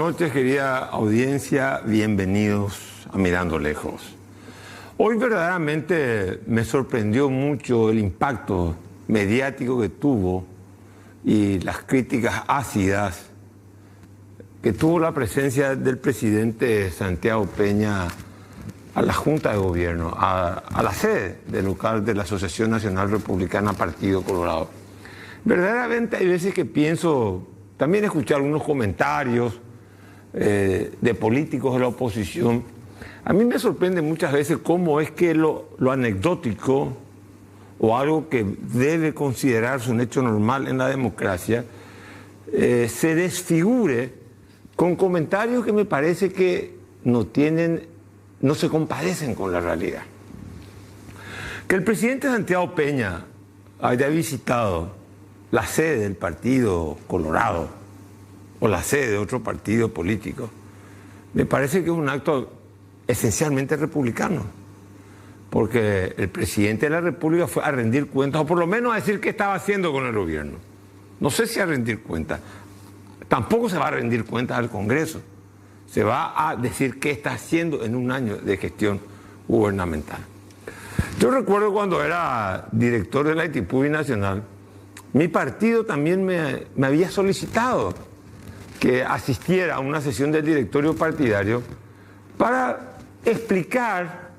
noches, querida audiencia. Bienvenidos a Mirando Lejos. Hoy verdaderamente me sorprendió mucho el impacto mediático que tuvo y las críticas ácidas que tuvo la presencia del presidente Santiago Peña a la Junta de Gobierno, a la sede del local de la Asociación Nacional Republicana Partido Colorado. Verdaderamente hay veces que pienso, también escuché algunos comentarios de políticos de la oposición. A mí me sorprende muchas veces cómo es que lo anecdótico o algo que debe considerarse un hecho normal en la democracia se desfigure con comentarios que me parece que no se compadecen con la realidad. Que el presidente Santiago Peña haya visitado la sede del Partido Colorado o la sede de otro partido político, me parece que es un acto esencialmente republicano, porque el presidente de la República fue a rendir cuentas, o por lo menos a decir qué estaba haciendo con el gobierno. No sé si a rendir cuentas, tampoco se va a rendir cuentas al Congreso, se va a decir qué está haciendo en un año de gestión gubernamental. Yo recuerdo cuando era director de la ITIPUBI Nacional, mi partido también me había solicitado que asistiera a una sesión del directorio partidario para explicar,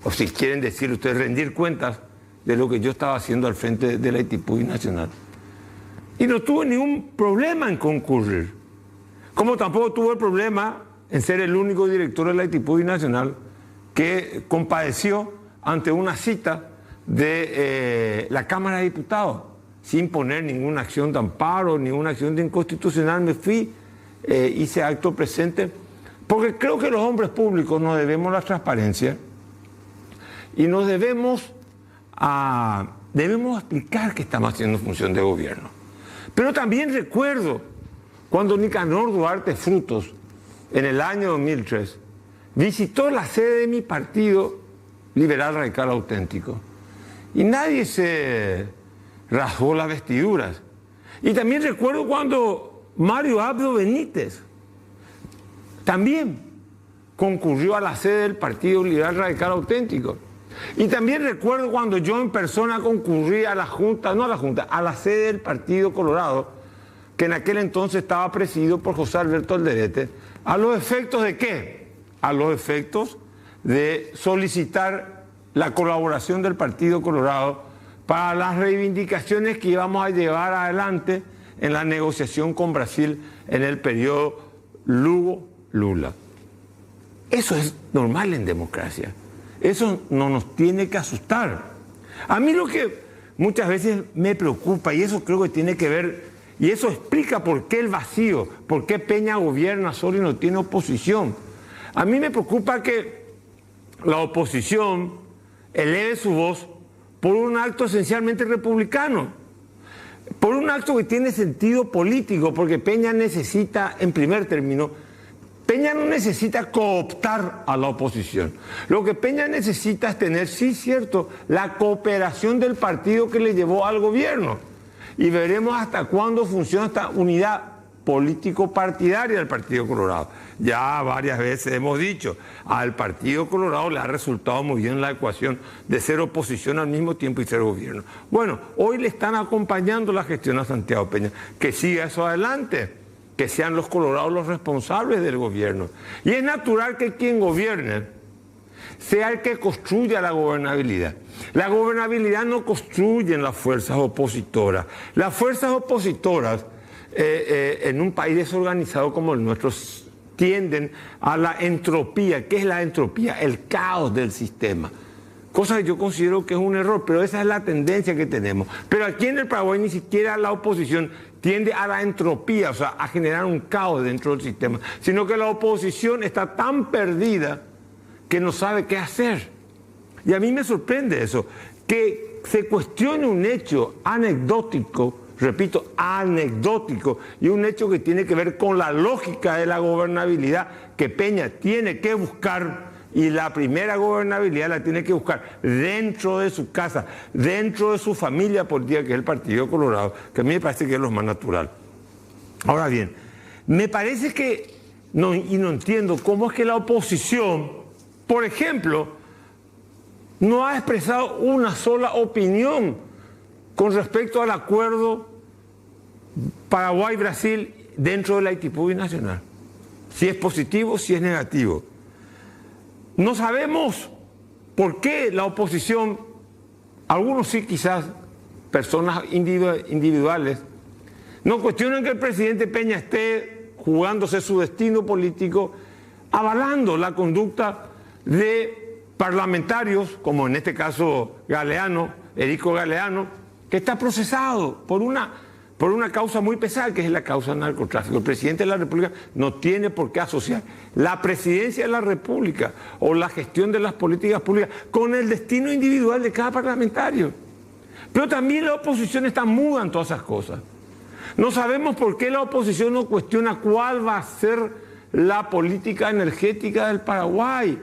o si quieren decir ustedes, rendir cuentas de lo que yo estaba haciendo al frente de la ITIPUBI Nacional. Y no tuve ningún problema en concurrir, como tampoco tuve el problema en ser el único director de la ITIPUBI Nacional que compadeció ante una cita de la Cámara de Diputados, sin poner ninguna acción de amparo, ninguna acción de inconstitucional. Me fui, hice acto presente, porque creo que los hombres públicos nos debemos la transparencia y nos debemos explicar que estamos haciendo función de gobierno. Pero también recuerdo cuando Nicanor Duarte Frutos, en el año 2003, visitó la sede de mi partido Liberal Radical Auténtico y nadie se rasgó las vestiduras. Y también recuerdo cuando Mario Abdo Benítez también concurrió a la sede del Partido Liberal Radical Auténtico. Y también recuerdo cuando yo en persona concurrí a la Junta, no a la Junta, a la sede del Partido Colorado, que en aquel entonces estaba presidido por José Alberto Alderete. ¿A los efectos de qué? A los efectos de solicitar la colaboración del Partido Colorado para las reivindicaciones que íbamos a llevar adelante en la negociación con Brasil en el periodo Lugo-Lula. Eso es normal en democracia. Eso no nos tiene que asustar. A mí lo que muchas veces me preocupa, y eso creo que tiene que ver, y eso explica por qué el vacío, por qué Peña gobierna solo y no tiene oposición. A mí me preocupa que la oposición eleve su voz por un acto esencialmente republicano, por un acto que tiene sentido político, porque Peña necesita, en primer término, Peña no necesita cooptar a la oposición. Lo que Peña necesita es tener, sí, cierto, la cooperación del partido que le llevó al gobierno. Y veremos hasta cuándo funciona esta unidad político-partidaria del Partido Colorado. Ya varias veces hemos dicho, al Partido Colorado le ha resultado muy bien la ecuación de ser oposición al mismo tiempo y ser gobierno. Bueno, hoy le están acompañando la gestión a Santiago Peña. Que siga eso adelante, que sean los colorados los responsables del gobierno. Y es natural que quien gobierne sea el que construya la gobernabilidad. La gobernabilidad no construyen las fuerzas opositoras. Las fuerzas opositoras en un país desorganizado como el nuestro tienden a la entropía. ¿Qué es la entropía? El caos del sistema. Cosa que yo considero que es un error, pero esa es la tendencia que tenemos. Pero aquí en el Paraguay ni siquiera la oposición tiende a la entropía, o sea, a generar un caos dentro del sistema, sino que la oposición está tan perdida que no sabe qué hacer. Y a mí me sorprende eso, que se cuestione un hecho anecdótico, repito, anecdótico, y un hecho que tiene que ver con la lógica de la gobernabilidad que Peña tiene que buscar, y la primera gobernabilidad la tiene que buscar dentro de su casa, dentro de su familia política, que es el Partido Colorado, que a mí me parece que es lo más natural. Ahora bien, me parece que no entiendo cómo es que la oposición, por ejemplo, no ha expresado una sola opinión con respecto al acuerdo Paraguay-Brasil dentro de la Aitipú binacional. Si es positivo, si es negativo. No sabemos por qué la oposición, algunos sí quizás, personas individuales, no cuestionan que el presidente Peña esté jugándose su destino político, avalando la conducta de parlamentarios, como en este caso Galeano, Erico Galeano, que está procesado por una causa muy pesada, que es la causa del narcotráfico. El presidente de la República no tiene por qué asociar la presidencia de la República o la gestión de las políticas públicas con el destino individual de cada parlamentario. Pero también la oposición está muda en todas esas cosas. No sabemos por qué la oposición no cuestiona cuál va a ser la política energética del Paraguay.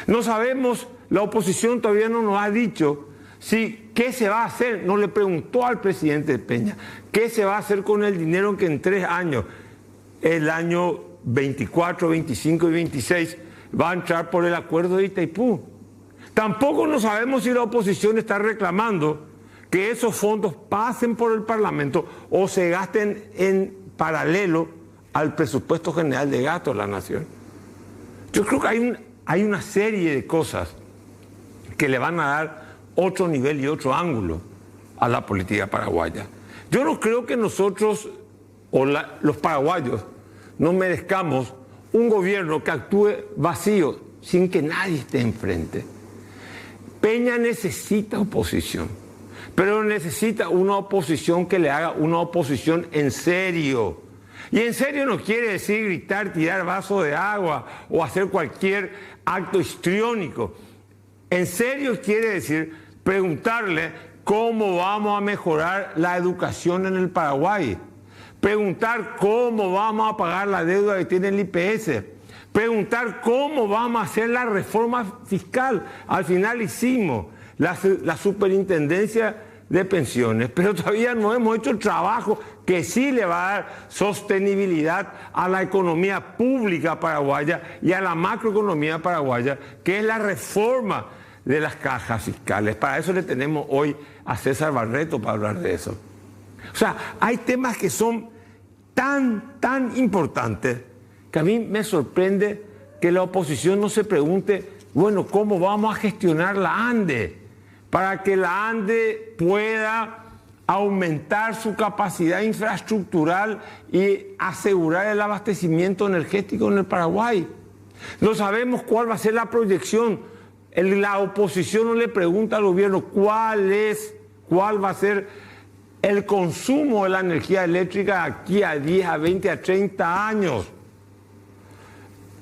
No sabemos, la oposición todavía no nos ha dicho qué se va a hacer. No le preguntó al presidente Peña qué se va a hacer con el dinero que en 3 años, el año 24, 25 y 26, va a entrar por el acuerdo de Itaipú. Tampoco no sabemos si la oposición está reclamando que esos fondos pasen por el Parlamento o se gasten en paralelo al presupuesto general de gasto de la nación. Yo creo que hay una serie de cosas que le van a dar otro nivel y otro ángulo a la política paraguaya. Yo no creo que nosotros o los paraguayos no merezcamos un gobierno que actúe vacío, sin que nadie esté enfrente. Peña necesita oposición, pero necesita una oposición que le haga una oposición en serio. Y en serio no quiere decir gritar, tirar vaso de agua o hacer cualquier acto histriónico. En serio quiere decir preguntarle cómo vamos a mejorar la educación en el Paraguay, preguntar cómo vamos a pagar la deuda que tiene el IPS, preguntar cómo vamos a hacer la reforma fiscal. Al final hicimos la superintendencia de pensiones, pero todavía no hemos hecho el trabajo que sí le va a dar sostenibilidad a la economía pública paraguaya y a la macroeconomía paraguaya, que es la reforma de las cajas fiscales. Para eso le tenemos hoy a César Barreto para hablar de eso. O sea, hay temas que son tan importantes que a mí me sorprende que la oposición no se pregunte, bueno, ¿cómo vamos a gestionar la ANDE? Para que la ANDE pueda aumentar su capacidad infraestructural y asegurar el abastecimiento energético en el Paraguay. No sabemos cuál va a ser la proyección. La oposición no le pregunta al gobierno cuál va a ser el consumo de la energía eléctrica aquí a 10, a 20, a 30 años.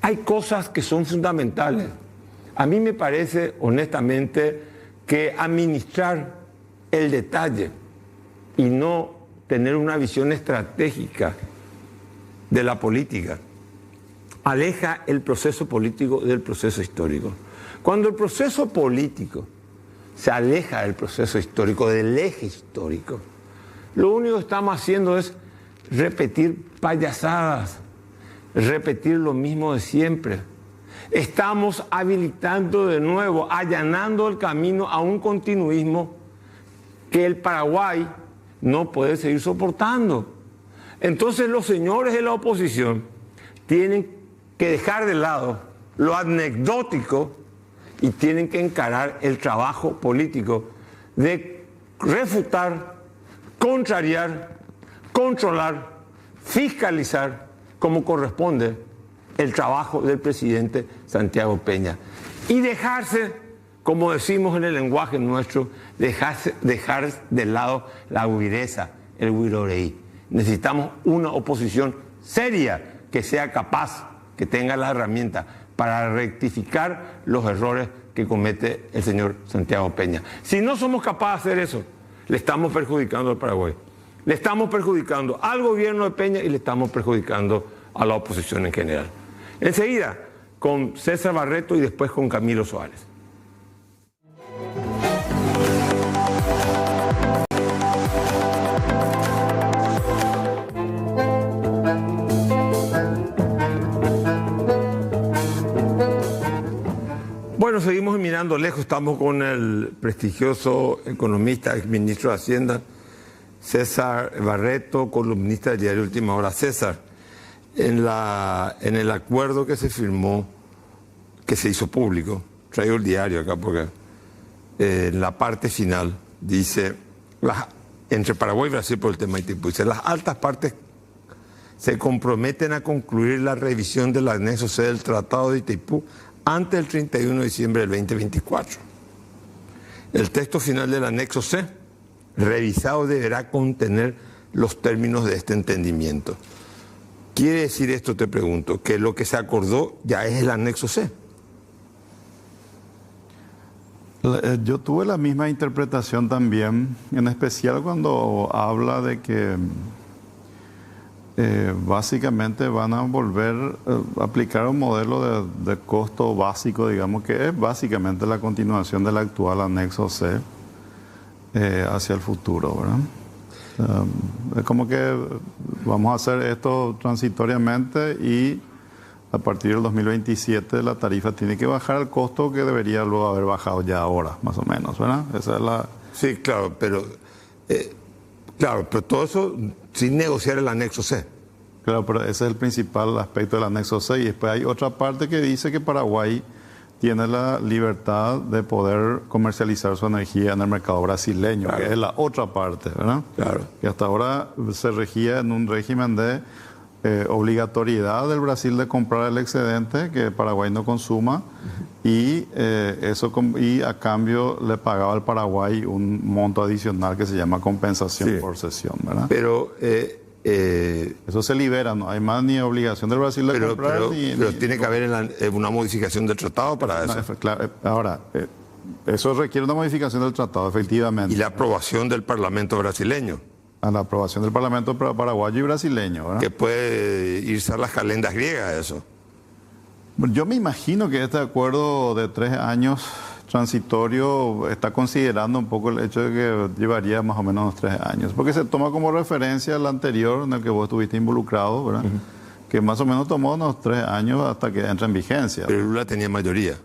Hay cosas que son fundamentales. A mí me parece, honestamente, que administrar el detalle y no tener una visión estratégica de la política aleja el proceso político del proceso histórico. Cuando el proceso político se aleja del proceso histórico, del eje histórico, lo único que estamos haciendo es repetir payasadas, repetir lo mismo de siempre. Estamos habilitando de nuevo, allanando el camino a un continuismo que el Paraguay no puede seguir soportando. Entonces los señores de la oposición tienen que dejar de lado lo anecdótico y tienen que encarar el trabajo político de refutar, contrariar, controlar, fiscalizar, como corresponde el trabajo del presidente Santiago Peña. Y dejarse, como decimos en el lenguaje nuestro, dejar de lado la huideza, el huiroreí. Necesitamos una oposición seria que sea capaz, que tenga la herramienta para rectificar los errores que comete el señor Santiago Peña. Si no somos capaces de hacer eso, le estamos perjudicando al Paraguay. Le estamos perjudicando al gobierno de Peña y le estamos perjudicando a la oposición en general. Enseguida, con César Barreto y después con Camilo Suárez. Bueno, seguimos mirando lejos. Estamos con el prestigioso economista, exministro de Hacienda, César Barreto, columnista del diario Última Hora. César, en el acuerdo que se firmó, que se hizo público, traigo el diario acá porque en la parte final dice, entre Paraguay y Brasil por el tema Itaipú, dice, las altas partes se comprometen a concluir la revisión del anexo C del Tratado de Itaipú antes del 31 de diciembre del 2024. El texto final del anexo C, revisado, deberá contener los términos de este entendimiento. ¿Quiere decir esto, te pregunto, que lo que se acordó ya es el anexo C? Yo tuve la misma interpretación también, en especial cuando habla de que básicamente van a volver a aplicar un modelo de costo básico, digamos, que es básicamente la continuación del actual anexo C hacia el futuro, ¿verdad? Es como que vamos a hacer esto transitoriamente y a partir del 2027 la tarifa tiene que bajar al costo que debería luego haber bajado ya ahora, más o menos, ¿verdad? Esa es la... Sí, claro, pero todo eso sin negociar el anexo C. Claro, pero ese es el principal aspecto del anexo C. Y después hay otra parte que dice que Paraguay tiene la libertad de poder comercializar su energía en el mercado brasileño, claro, que es la otra parte, ¿verdad? Claro. Que hasta ahora se regía en un régimen de obligatoriedad del Brasil de comprar el excedente que Paraguay no consuma, y a cambio le pagaba al Paraguay un monto adicional que se llama compensación por cesión, ¿verdad? Pero eso se libera, no hay más ni obligación del Brasil de comprar pero tiene que haber una modificación del tratado para eso. No, claro, ahora, eso requiere una modificación del tratado, efectivamente. Y la aprobación del Parlamento brasileño. A la aprobación del Parlamento paraguayo y brasileño, ¿verdad? Que puede irse a las calendas griegas eso. Yo me imagino que este acuerdo de 3 años transitorio está considerando un poco el hecho de que llevaría más o menos unos 3 años, porque se toma como referencia el anterior en el que vos estuviste involucrado, ¿verdad? Que más o menos tomó unos 3 años hasta que entra en vigencia. Pero Lula tenía mayoría.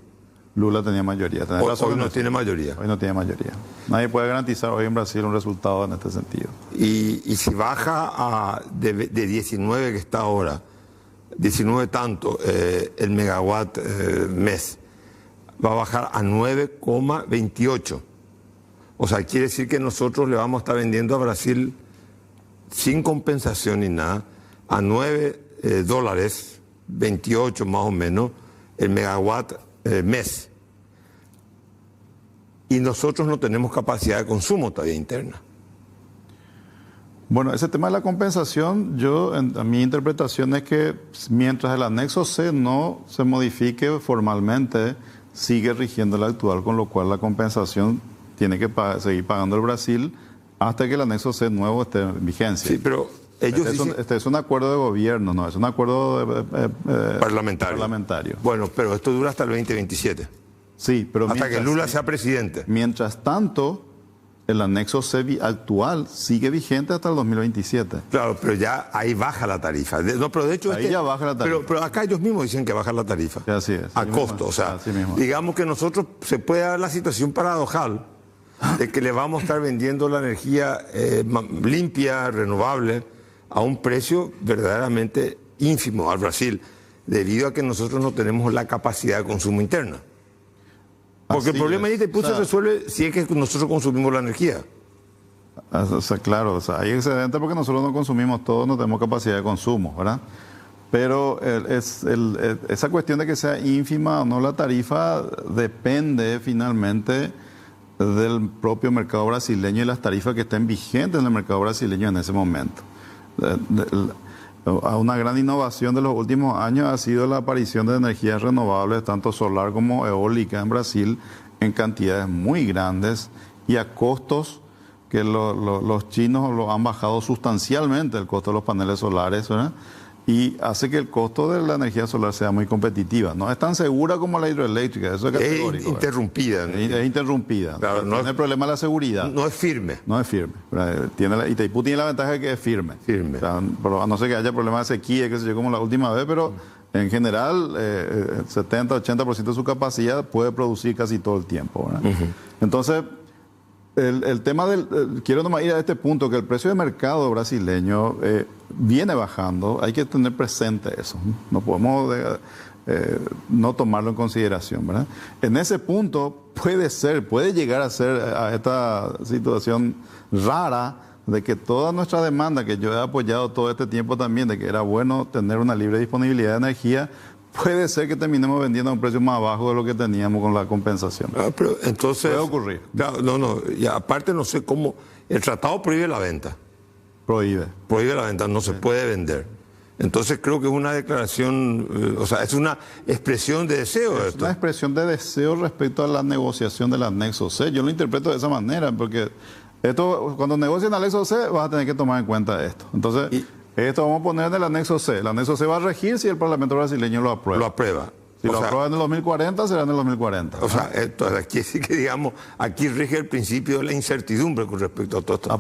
Lula tenía mayoría. Hoy no tiene mayoría. Hoy no tiene mayoría. Nadie puede garantizar hoy en Brasil un resultado en este sentido. Y si baja de 19 que está ahora, 19 tanto, el megawatt mes, va a bajar a 9,28. O sea, quiere decir que nosotros le vamos a estar vendiendo a Brasil sin compensación ni nada, a $9, 28 más o menos, el megawatt mes. Y nosotros no tenemos capacidad de consumo todavía interna. Bueno, ese tema de la compensación, mi interpretación es que mientras el anexo C no se modifique formalmente, sigue rigiendo el actual, con lo cual la compensación tiene que seguir pagando el Brasil hasta que el anexo C nuevo esté en vigencia. Sí, pero ellos este es un acuerdo de gobierno, no es un acuerdo parlamentario. Bueno, pero esto dura hasta el 2027. Sí, pero hasta que Lula sea presidente. Mientras tanto, el anexo C actual sigue vigente hasta el 2027. Claro, pero ya ahí baja la tarifa. No, pero de hecho ahí ya baja la tarifa. Pero acá ellos mismos dicen que baja la tarifa. Sí, así es. A costo, o sea, digamos que nosotros se puede dar la situación paradojal de que le vamos a estar vendiendo la energía limpia, renovable, a un precio verdaderamente ínfimo al Brasil, debido a que nosotros no tenemos la capacidad de consumo interna. Porque el problema ahí se resuelve si es que nosotros consumimos la energía. O sea, claro, hay excedente porque nosotros no consumimos todo, no tenemos capacidad de consumo, ¿verdad? Pero esa cuestión de que sea ínfima o no la tarifa depende finalmente del propio mercado brasileño y las tarifas que estén vigentes en el mercado brasileño en ese momento. Una gran innovación de los últimos años ha sido la aparición de energías renovables, tanto solar como eólica en Brasil, en cantidades muy grandes y a costos que los chinos lo han bajado sustancialmente, el costo de los paneles solares, ¿verdad? Y hace que el costo de la energía solar sea muy competitiva. No es tan segura como la hidroeléctrica, eso es categórico. Es interrumpida. Es interrumpida. Claro, no tiene el problema de la seguridad. No es firme. No es firme. Itaipú tiene la ventaja de que es firme. Firme. O sea, a no ser que haya problemas de sequía, qué sé yo, como la última vez, pero En general, 70-80% de su capacidad puede producir casi todo el tiempo, ¿verdad? Entonces, el tema quiero nomás ir a este punto, que el precio de mercado brasileño viene bajando. Hay que tener presente eso. No podemos no tomarlo en consideración, ¿verdad? En ese punto puede llegar a ser a esta situación rara de que toda nuestra demanda, que yo he apoyado todo este tiempo también, de que era bueno tener una libre disponibilidad de energía, puede ser que terminemos vendiendo a un precio más bajo de lo que teníamos con la compensación. Pero entonces, puede ocurrir. No, y aparte no sé cómo, el tratado prohíbe la venta. Prohíbe la venta, no se puede vender. Entonces creo que es una declaración, o sea, es una expresión de deseo. Es una expresión de deseo respecto a la negociación del anexo C. Yo lo interpreto de esa manera, porque esto, cuando negocien el anexo C, vas a tener que tomar en cuenta esto. Entonces, esto vamos a poner en el anexo C. El anexo C va a regir si el Parlamento brasileño lo aprueba. Lo aprueba. Si lo aprueba en el 2040, será en el 2040. O sea, aquí sí que digamos, aquí rige el principio de la incertidumbre con respecto a todo esto.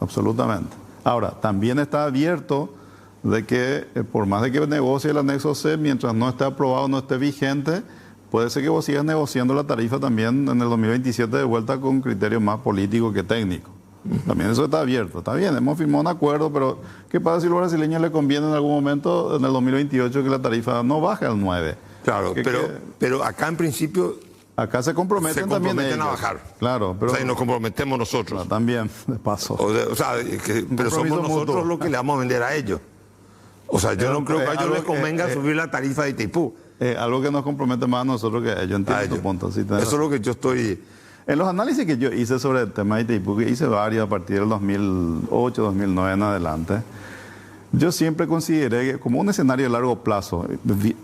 Absolutamente. Ahora, también está abierto de que por más de que negocie el anexo C, mientras no esté aprobado, no esté vigente, puede ser que vos sigas negociando la tarifa también en el 2027 de vuelta con criterios más políticos que técnicos. También eso está abierto. Está bien, hemos firmado un acuerdo, pero ¿qué pasa si a los brasileños les conviene en algún momento, en el 2028, que la tarifa no baje al 9? Claro, pero acá en principio... Acá se comprometen también a bajar. Claro, pero... O sea, y nos comprometemos nosotros. También, de paso. Pero somos nosotros los que le vamos a vender a ellos. O sea, yo no creo que a ellos les convenga subir la tarifa de Itaipú. Algo que nos compromete más a nosotros que a ellos, entiendo tu punto. Sí, eso es lo que yo estoy... En los análisis que yo hice sobre el tema de Itaipú, que hice varios a partir del 2008, 2009 en adelante, yo siempre consideré que como un escenario de largo plazo,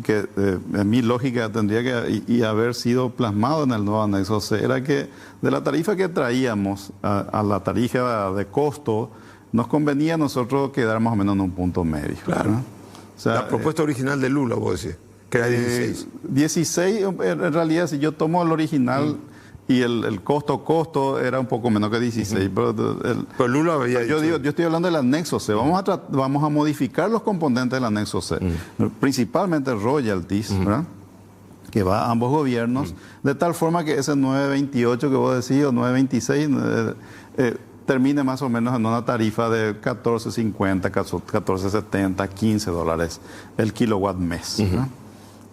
que en mi lógica tendría que haber sido plasmado en el nuevo anexo C, era que de la tarifa que traíamos a la tarifa de costo, nos convenía a nosotros quedar más o menos en un punto medio. Claro. O sea, la propuesta original de Lula, vos decís, que era 16. 16, en realidad, si yo tomo el original y el costo era un poco menos que 16. Pero Lula había yo estoy hablando del anexo C. Vamos a modificar los componentes del anexo C. Principalmente royalties, ¿verdad? Que va a ambos gobiernos, de tal forma que ese 9.28 que vos decís, o 9.26, termine más o menos en una tarifa de 14.50, 14.70, $15 el kilowatt mes.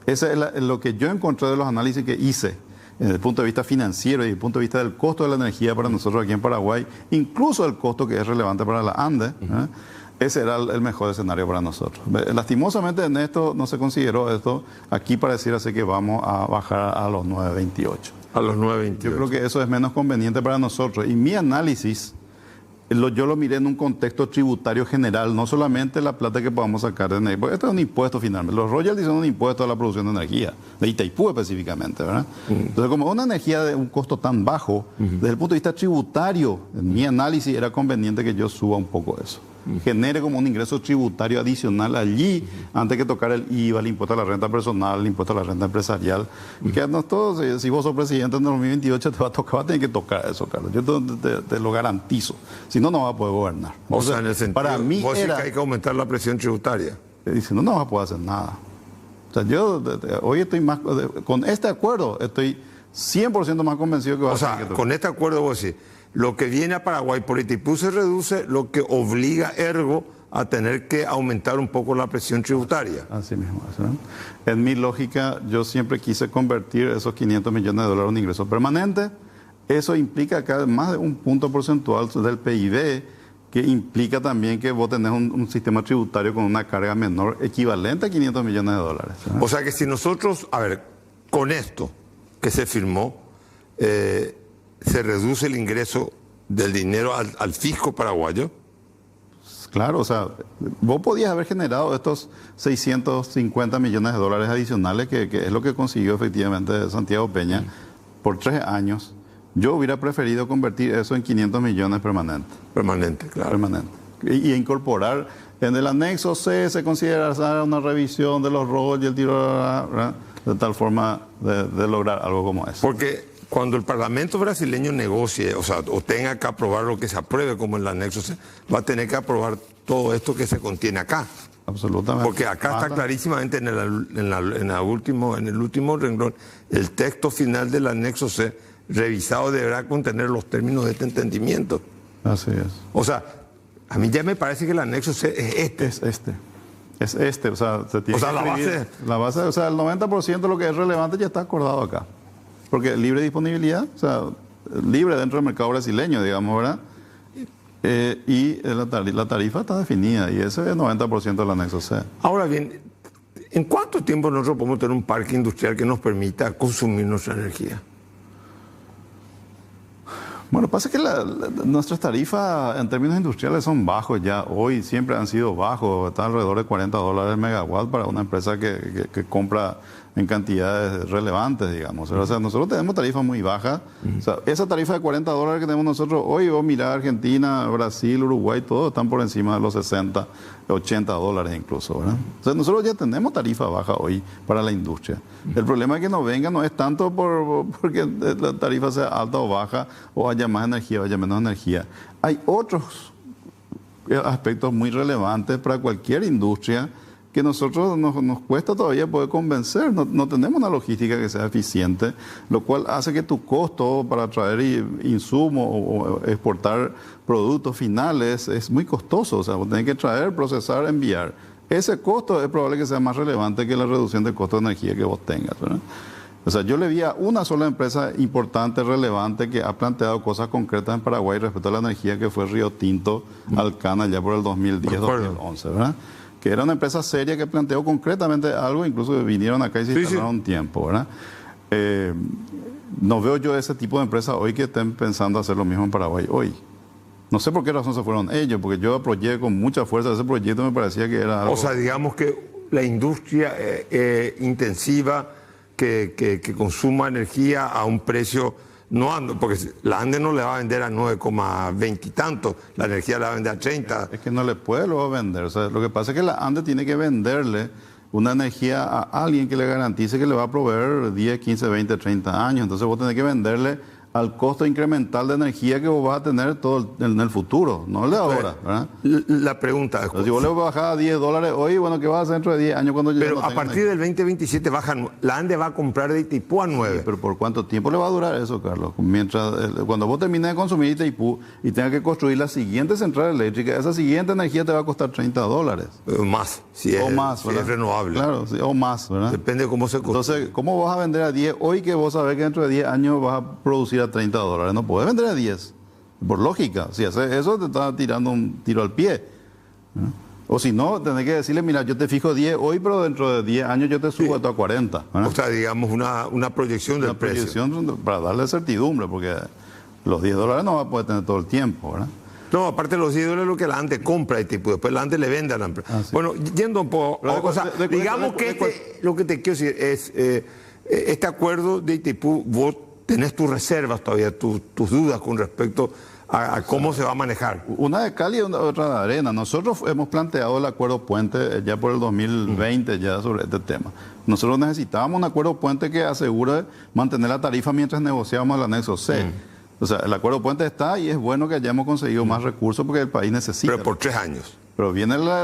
Ese es lo que yo encontré de los análisis que hice desde el punto de vista financiero y desde el punto de vista del costo de la energía para nosotros aquí en Paraguay, incluso el costo que es relevante para la ANDE. Ese era el mejor escenario para nosotros. Lastimosamente en esto no se consideró esto. Aquí pareciera ser que vamos a bajar a los 9.28. A los 9.28. Yo creo que eso es menos conveniente para nosotros. Y mi análisis, yo lo miré en un contexto tributario general, no solamente la plata que podamos sacar de energía. Porque esto es un impuesto finalmente. Los royalties son un impuesto a la producción de energía, de Itaipú específicamente, ¿verdad? Entonces, como una energía de un costo tan bajo, desde el punto de vista tributario, en mi análisis era conveniente que yo suba un poco eso. Genere como un ingreso tributario adicional allí, antes que tocar el IVA, el impuesto a la renta personal, el impuesto a la renta empresarial. Que no todos, si vos sos presidente en el 2028, te va a tener que tocar eso, Carlos. Yo te lo garantizo. Si no, no vas a poder gobernar. Entonces, o sea, en el sentido, para mí vos decís que hay que aumentar la presión tributaria. Si no, no vas a poder hacer nada. O sea, yo hoy estoy más, con este acuerdo, estoy 100% más convencido que va a tener que tocar. Con este acuerdo vos decís, lo que viene a Paraguay por Itaipú se reduce, lo que obliga ergo a tener que aumentar un poco la presión tributaria. Así mismo. ¿Sí? En mi lógica, yo siempre quise convertir esos $500 millones en un ingreso permanente. Eso implica acá más de un punto porcentual del PIB, que implica también que vos tenés un sistema tributario con una carga menor equivalente a $500 millones. ¿Sí? O sea que si nosotros, a ver, con esto que se firmó, se reduce el ingreso del dinero al fisco paraguayo. Claro, o sea, vos podías haber generado estos $650 millones adicionales, que es lo que consiguió efectivamente Santiago Peña por 3 años. Yo hubiera preferido convertir eso en 500 millones permanentes. Permanente, claro. Permanente. Y incorporar en el anexo C, se considerará una revisión de los roles y el tiro, ¿verdad? De tal forma de lograr algo como eso. Porque cuando el Parlamento brasileño negocie, o sea, o tenga que aprobar lo que se apruebe como el anexo C, va a tener que aprobar todo esto que se contiene acá. absolutamente. Porque acá está clarísimamente en el último renglón, el texto final del anexo C, revisado, deberá contener los términos de este entendimiento. Así es. O sea, a mí ya me parece que el anexo C es este. Es este, o sea, se tiene O sea, que la base, o sea, el 90% de lo que es relevante ya está acordado acá. Porque libre disponibilidad, o sea, libre dentro del mercado brasileño, digamos, ¿verdad? Y la tarifa está definida y ese es el 90% del anexo C. Ahora bien, ¿en cuánto tiempo nosotros podemos tener un parque industrial que nos permita consumir nuestra energía? Bueno, pasa que nuestras tarifas en términos industriales son bajos ya. Hoy siempre han sido bajos. Está alrededor de $40 el megawatt para una empresa que compra en cantidades relevantes, digamos. O sea, nosotros tenemos tarifas muy bajas. O sea, esa tarifa de $40 que tenemos nosotros hoy, vos mirá Argentina, Brasil, Uruguay, todos están por encima de los $60, $80 incluso, ¿verdad? O sea, nosotros ya tenemos tarifa baja hoy para la industria. El problema es que no venga no es tanto porque la tarifa sea alta o baja, o haya más energía o haya menos energía. Hay otros aspectos muy relevantes para cualquier industria que nosotros nos cuesta todavía poder convencer. No tenemos una logística que sea eficiente, lo cual hace que tu costo para traer insumos o exportar productos finales es muy costoso. O sea, vos tenés que traer, procesar, enviar. Ese costo es probable que sea más relevante que la reducción del costo de energía que vos tengas, ¿verdad? O sea, yo le vi a una sola empresa importante, relevante, que ha planteado cosas concretas en Paraguay respecto a la energía, que fue Río Tinto, Alcana, ya por el 2010-2011, ¿verdad? Que era una empresa seria que planteó concretamente algo, incluso vinieron acá y se instalaron un tiempo, ¿verdad? No veo yo ese tipo de empresas hoy que estén pensando hacer lo mismo en Paraguay hoy. No sé por qué razón se fueron ellos, porque yo apoyé con mucha fuerza ese proyecto, me parecía que era algo... O sea, digamos que la industria intensiva que consuma energía a un precio... No ando, porque la ANDE no le va a vender a 9,20 y tanto, la energía la va a vender a 30. Es que no le puede luego vender. O sea, lo que pasa es que la ANDE tiene que venderle una energía a alguien que le garantice que le va a proveer 10, 15, 20, 30 años. Entonces vos tenés que venderle al costo incremental de energía que vos vas a tener todo en el futuro, no el de ahora, ¿verdad? La pregunta es... Entonces, si vos le bajás a $10 hoy, bueno, ¿qué vas a hacer dentro de 10 años cuando llegue? Pero a partir del 2027 bajan, la ANDE va a comprar de Itaipú a 9. Sí, pero ¿por cuánto tiempo le va a durar eso, Carlos? Cuando vos termines de consumir Itaipú y tengas que construir la siguiente central eléctrica, esa siguiente energía te va a costar $30. Más, si o es, más, si es renovable. Claro, sí, o más, ¿verdad? Depende de cómo se construye. Entonces, ¿cómo vas a vender a 10 hoy que vos sabés que dentro de 10 años vas a producir a $30? No puedes vender a 10. Por lógica, si haces eso te está tirando un tiro al pie. O si no, tenés que decirle, mira, yo te fijo 10 hoy, pero dentro de 10 años yo te subo a 40. O sea, digamos, una proyección del precio. Una proyección para darle certidumbre, porque los $10 no va a poder tener todo el tiempo, ¿verdad? No, aparte de los $10 es lo que la ANDE compra y tipo, después la ANDE le vende a la empresa. Sí. Bueno, yendo un poco... O sea, digamos que lo que te quiero decir es, este acuerdo de Itaipú, vos tenés tus reservas todavía, tus dudas con respecto a cómo se va a manejar. Una de cal y otra de arena. Nosotros hemos planteado el acuerdo puente ya por el 2020 ya sobre este tema. Nosotros necesitábamos un acuerdo puente que asegure mantener la tarifa mientras negociábamos el anexo C. O sea, el acuerdo puente está y es bueno que hayamos conseguido más recursos porque el país necesita. Pero por 3 años. Pero viene la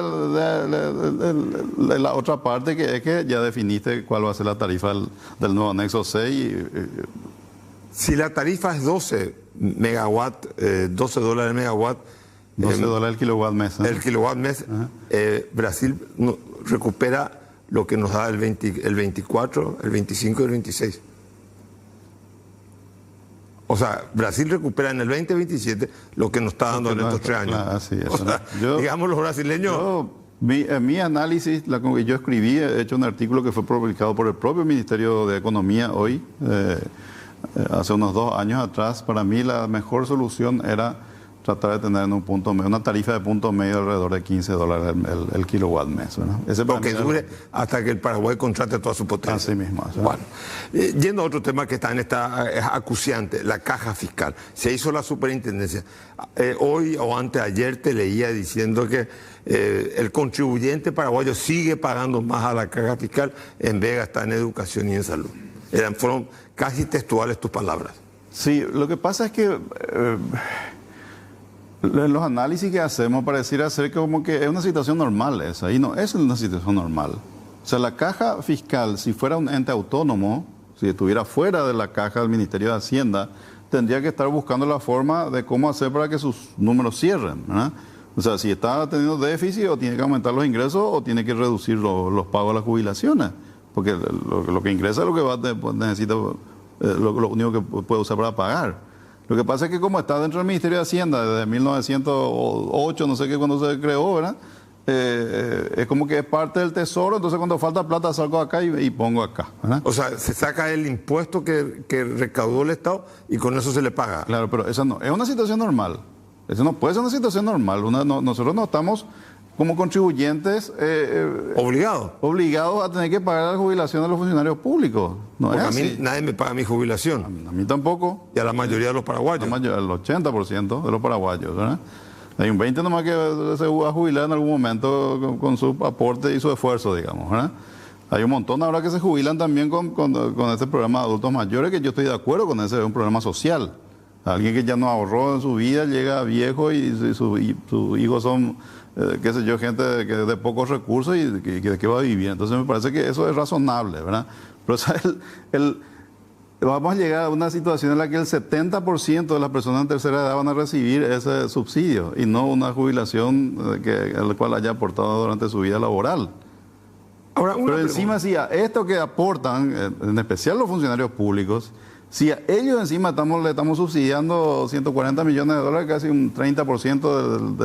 otra parte, que es que ya definiste cuál va a ser la tarifa del nuevo anexo C y... Si la tarifa es 12 megawatt, $12 el megawatt, $12 el kilowatt mes. El kilowatt mes, Brasil recupera lo que nos da el 24, el 25 y el 26. O sea, Brasil recupera en el 2027 lo que nos está dando en estos 3 años. Así es. O sea, digamos los brasileños... Mi análisis, yo escribí, he hecho un artículo que fue publicado por el propio Ministerio de Economía hoy, hace unos 2 años atrás. Para mí la mejor solución era tratar de tener en un punto medio, una tarifa de punto medio alrededor de $15 el kilowatt mes, ¿verdad? Ese porque dure hasta que el Paraguay contrate toda su potencia. Así mismo. Bueno, yendo a otro tema que está en esta acuciante, la caja fiscal. Se hizo la superintendencia. Hoy o antes de ayer te leía diciendo que el contribuyente paraguayo sigue pagando más a la caja fiscal en vez de gastar en educación y en salud. Fueron casi textuales tus palabras. Sí, lo que pasa es que Los análisis que hacemos pareciera ser como que es una situación normal esa, y no es una situación normal. O sea, la caja fiscal, si fuera un ente autónomo, si estuviera fuera de la caja del Ministerio de Hacienda, tendría que estar buscando la forma de cómo hacer para que sus números cierren, ¿verdad? O sea, si está teniendo déficit, o tiene que aumentar los ingresos o tiene que reducir los pagos a las jubilaciones. Porque lo que ingresa es lo que necesita, lo único que puede usar para pagar. Lo que pasa es que como está dentro del Ministerio de Hacienda desde 1908, no sé qué, cuando se creó, ¿verdad? Es como que es parte del tesoro, entonces cuando falta plata salgo acá y pongo acá, ¿verdad? O sea, se saca el impuesto que recaudó el Estado y con eso se le paga. Claro, pero esa no es una situación normal. Eso no puede ser una situación normal. Nosotros no estamos como contribuyentes obligados a tener que pagar la jubilación de los funcionarios públicos. No es Porque así. a mí nadie me paga mi jubilación. A mí tampoco. Y a la mayoría de los paraguayos. El 80% de los paraguayos, ¿verdad? Hay un 20% nomás que se va a jubilar en algún momento con su aporte y su esfuerzo, digamos, ¿verdad? Hay un montón ahora que se jubilan también con este programa de adultos mayores, que yo estoy de acuerdo con ese, es un programa social. Alguien que ya no ahorró en su vida, llega viejo y sus hijos son, qué sé yo, gente de pocos recursos y de qué va a vivir. Entonces me parece que eso es razonable, ¿verdad? Pero o sea, vamos a llegar a una situación en la que el 70% de las personas en tercera edad van a recibir ese subsidio y no una jubilación a la cual haya aportado durante su vida laboral. Ahora, pero encima, si a esto que aportan, en especial los funcionarios públicos, si a ellos encima le estamos subsidiando 140 millones de dólares, casi un 30%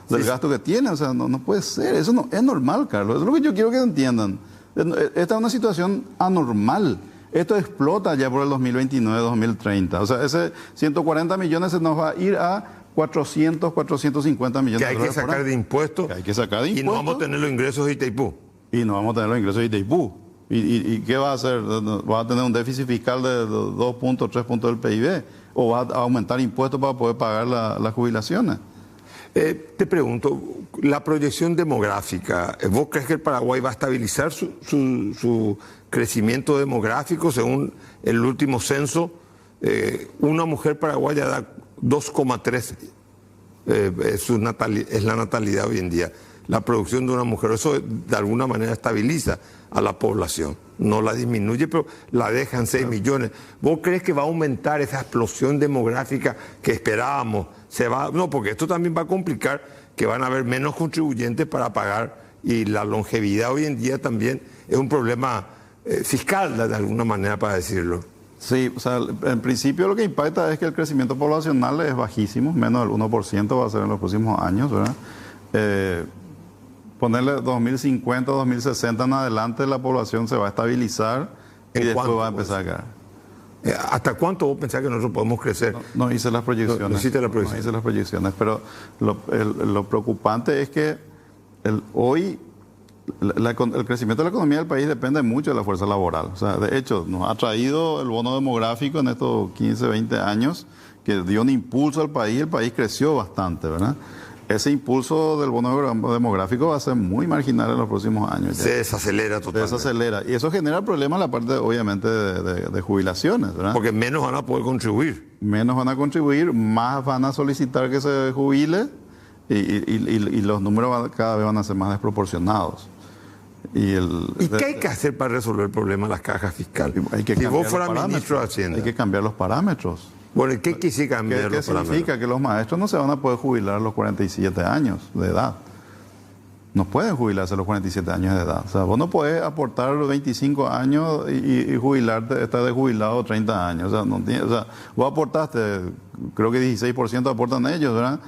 del gasto que tienen, o sea, no puede ser. Eso no es normal, Carlos. Eso es lo que yo quiero que entiendan. Esta es una situación anormal. Esto explota ya por el 2029, 2030. O sea, ese 140 millones se nos va a ir a 400, 450 millones de dólares. Que hay que sacar de impuestos. Que hay que sacar de impuestos. Y no vamos a tener los ingresos de Itaipú. Y no vamos a tener los ingresos de Itaipú. ¿Y qué va a hacer? ¿Va a tener un déficit fiscal de 2 puntos, 3 puntos del PIB? ¿O va a aumentar impuestos para poder pagar las jubilaciones? Te pregunto, la proyección demográfica, ¿vos crees que el Paraguay va a estabilizar su crecimiento demográfico? Según el último censo, una mujer paraguaya da 2,3, es la natalidad hoy en día. La producción de una mujer, eso de alguna manera estabiliza a la población, no la disminuye, pero la deja en 6 millones. ¿Vos crees que va a aumentar esa explosión demográfica que esperábamos? No, porque esto también va a complicar que van a haber menos contribuyentes para pagar, y la longevidad hoy en día también es un problema fiscal, de alguna manera, para decirlo. Sí, o sea, en principio lo que impacta es que el crecimiento poblacional es bajísimo, menos del 1% va a ser en los próximos años, ¿verdad? Ponerle 2050, 2060 en adelante, la población se va a estabilizar y después va a empezar a caer. ¿Hasta cuánto vos pensás que nosotros podemos crecer? No hice las proyecciones. No hiciste la proyección. No hice las proyecciones, pero lo preocupante es que hoy el crecimiento de la economía del país depende mucho de la fuerza laboral. O sea, de hecho, nos ha traído el bono demográfico en estos 15, 20 años, que dio un impulso al país. El país creció bastante, ¿verdad? Ese impulso del bono demográfico va a ser muy marginal en los próximos años. Se desacelera totalmente. Se desacelera. Y eso genera problemas en la parte, obviamente, de jubilaciones, ¿verdad? Porque menos van a poder contribuir. Menos van a contribuir, más van a solicitar que se jubile y los números cada vez van a ser más desproporcionados. ¿Y qué hay que hacer para resolver el problema de las cajas fiscales? Si vos fueras ministro de Hacienda. Hay que cambiar los parámetros. Bueno, ¿y qué quisiera cambiar? ¿Qué significa? Que los maestros no se van a poder jubilar a los 47 años de edad. No pueden jubilarse a los 47 años de edad. O sea, vos no podés aportar los 25 años y jubilarte, estar de jubilado 30 años. O sea, vos aportaste, creo que 16% aportan ellos, ¿verdad?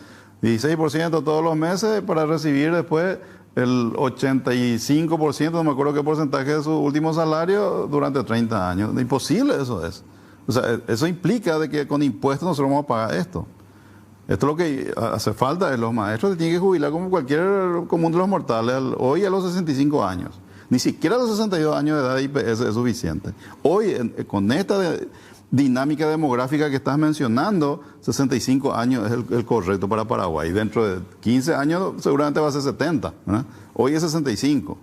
16% todos los meses para recibir después el 85%, no me acuerdo qué porcentaje de su último salario durante 30 años. Imposible eso es. O sea, eso implica de que con impuestos nosotros vamos a pagar esto. Esto es lo que hace falta. Los maestros se tienen que jubilar como cualquier común de los mortales, hoy a los 65 años. Ni siquiera a los 62 años de edad de IPS es suficiente. Hoy, con esta dinámica demográfica que estás mencionando, 65 años es el correcto para Paraguay. Dentro de 15 años seguramente va a ser 70, ¿verdad? Hoy es 65.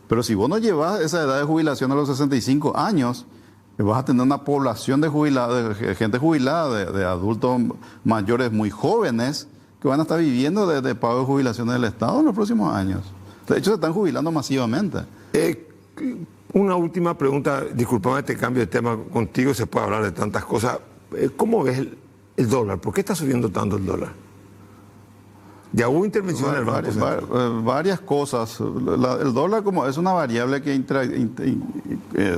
Pero si vos no llevas esa edad de jubilación a los 65 años, vas a tener una población de jubilados, de gente jubilada, de adultos mayores muy jóvenes que van a estar viviendo de pago de jubilaciones del Estado en los próximos años. De hecho, se están jubilando masivamente. Una última pregunta, disculpame este cambio de tema, contigo se puede hablar de tantas cosas. ¿Cómo ves el dólar? ¿Por qué está subiendo tanto el dólar? Ya hubo intervención en el Banco Central. Varias cosas. El dólar como es una variable que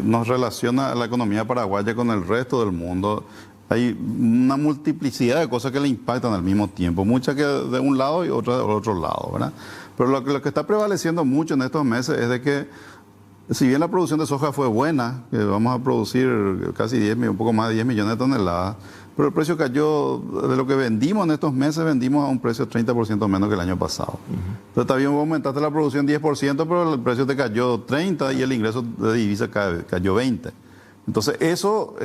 nos relaciona a la economía paraguaya con el resto del mundo. Hay una multiplicidad de cosas que le impactan al mismo tiempo, muchas que de un lado y otras del otro lado, ¿verdad? Pero lo que está prevaleciendo mucho en estos meses es de que, si bien la producción de soja fue buena, que vamos a producir casi un poco más de 10 millones de toneladas, pero el precio cayó, de lo que vendimos en estos meses, vendimos a un precio 30% menos que el año pasado. Entonces también aumentaste la producción 10%, pero el precio te cayó 30% y el ingreso de divisa cayó 20%. Entonces eso,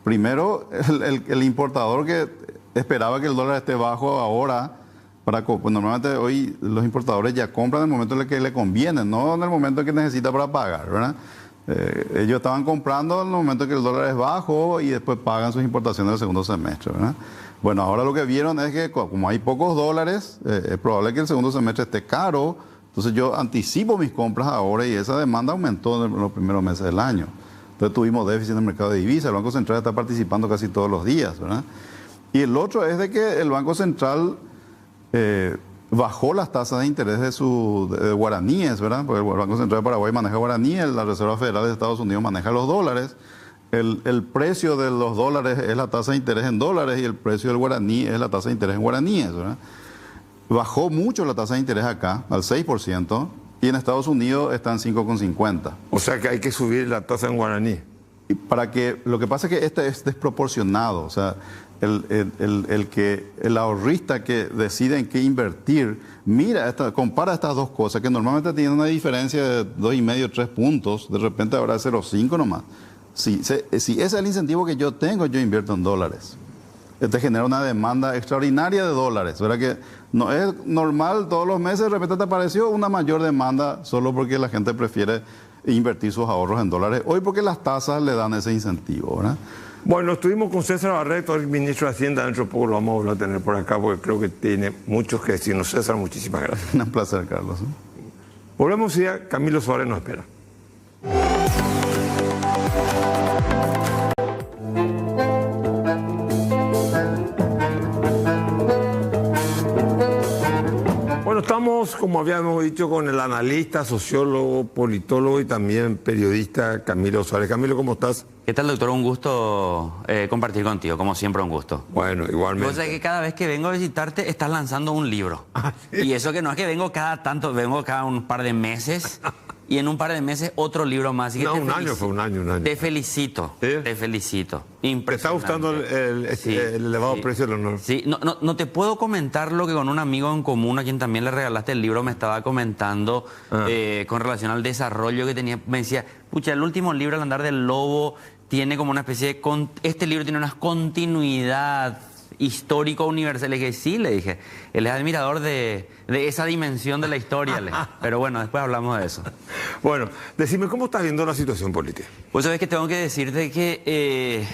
primero, el importador que esperaba que el dólar esté bajo ahora, pues normalmente hoy los importadores ya compran en el momento en el que le conviene, no en el momento en que necesita para pagar, ¿verdad? Ellos estaban comprando en el momento en que el dólar es bajo y después pagan sus importaciones del segundo semestre, ¿verdad? Bueno, ahora lo que vieron es que como hay pocos dólares, es probable que el segundo semestre esté caro, entonces yo anticipo mis compras ahora y esa demanda aumentó en los primeros meses del año. Entonces tuvimos déficit en el mercado de divisas, el Banco Central está participando casi todos los días, ¿verdad? Y el otro es de que el Banco Central bajó las tasas de interés de guaraníes, ¿verdad? Porque el Banco Central de Paraguay maneja guaraníes, la Reserva Federal de Estados Unidos maneja los dólares. El precio de los dólares es la tasa de interés en dólares y el precio del guaraní es la tasa de interés en guaraníes, ¿verdad? Bajó mucho la tasa de interés acá, al 6%, y en Estados Unidos está en 5,50. O sea que hay que subir la tasa en guaraní. Lo que pasa es que este es desproporcionado, o sea, el ahorrista que decide en qué invertir, compara estas dos cosas que normalmente tienen una diferencia de 2,5, 3 puntos, de repente habrá 0,5 nomás. Si ese es el incentivo que yo tengo, yo invierto en dólares. Este genera una demanda extraordinaria de dólares, ¿verdad? Que no es normal todos los meses, de repente te apareció una mayor demanda solo porque la gente prefiere invertir sus ahorros en dólares. Hoy porque las tasas le dan ese incentivo, ¿verdad? Bueno, estuvimos con César Barreto, el ministro de Hacienda, dentro de poco lo vamos a volver a tener por acá porque creo que tiene mucho que decirnos. César, muchísimas gracias. Un placer, Carlos. Volvemos ya, Camilo Suárez nos espera. Bueno, estamos, como habíamos dicho, con el analista, sociólogo, politólogo y también periodista Camilo Suárez. Camilo, ¿cómo estás? ¿Qué tal, doctor? Un gusto compartir contigo, como siempre un gusto. Bueno, igualmente. O sea que cada vez que vengo a visitarte estás lanzando un libro. ¿Sí? Y eso que no es que vengo vengo cada un par de meses y en un par de meses otro libro más. Así que un año. Te felicito, ¿Sí? Te felicito. ¿Te está gustando el elevado precio del honor? Sí, no te puedo comentar lo que con un amigo en común a quien también le regalaste el libro me estaba comentando con relación al desarrollo que tenía. Me decía, pucha, el último libro, El andar del lobo, tiene como una especie de... Este libro tiene una continuidad histórico universal. Le dije, sí, le dije. Él es admirador de esa dimensión de la historia. Pero bueno, después hablamos de eso. Bueno, decime, ¿cómo estás viendo la situación política? Pues sabes que tengo que decirte que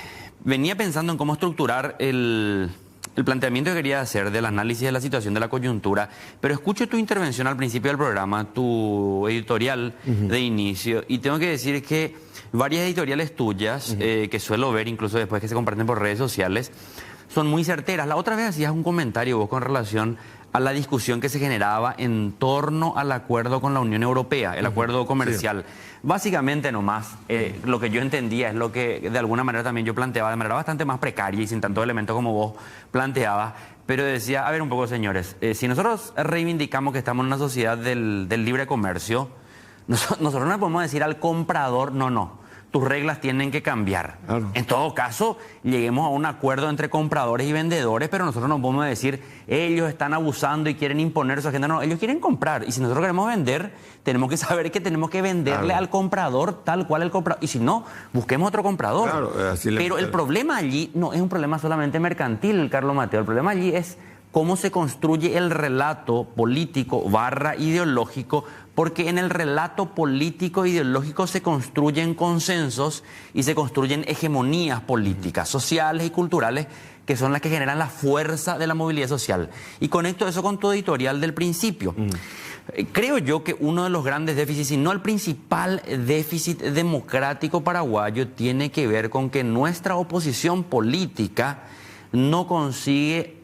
venía pensando en cómo estructurar el planteamiento que quería hacer del análisis de la situación de la coyuntura, pero escucho tu intervención al principio del programa, tu editorial de inicio, y tengo que decir que varias editoriales tuyas, que suelo ver incluso después que se comparten por redes sociales, son muy certeras. La otra vez hacías un comentario vos con relación a la discusión que se generaba en torno al acuerdo con la Unión Europea, el acuerdo comercial. Sí. Básicamente nomás, lo que yo entendía es lo que de alguna manera también yo planteaba de manera bastante más precaria y sin tantos elementos como vos planteabas, pero decía, a ver un poco señores, si nosotros reivindicamos que estamos en una sociedad del libre comercio, nosotros no podemos decir al comprador, no. Tus reglas tienen que cambiar. Claro. En todo caso, lleguemos a un acuerdo entre compradores y vendedores, pero nosotros no podemos decir, ellos están abusando y quieren imponer su agenda. No, ellos quieren comprar. Y si nosotros queremos vender, tenemos que saber que tenemos que venderle al comprador tal cual el comprador. Y si no, busquemos otro comprador. Claro, pero el problema allí no es un problema solamente mercantil, Carlos Mateo. El problema allí es cómo se construye el relato político / ideológico Porque en el relato político e ideológico se construyen consensos y se construyen hegemonías políticas, sociales y culturales que son las que generan la fuerza de la movilidad social. Y conecto eso con tu editorial del principio. Creo yo que uno de los grandes déficits, si no el principal déficit democrático paraguayo, tiene que ver con que nuestra oposición política no consigue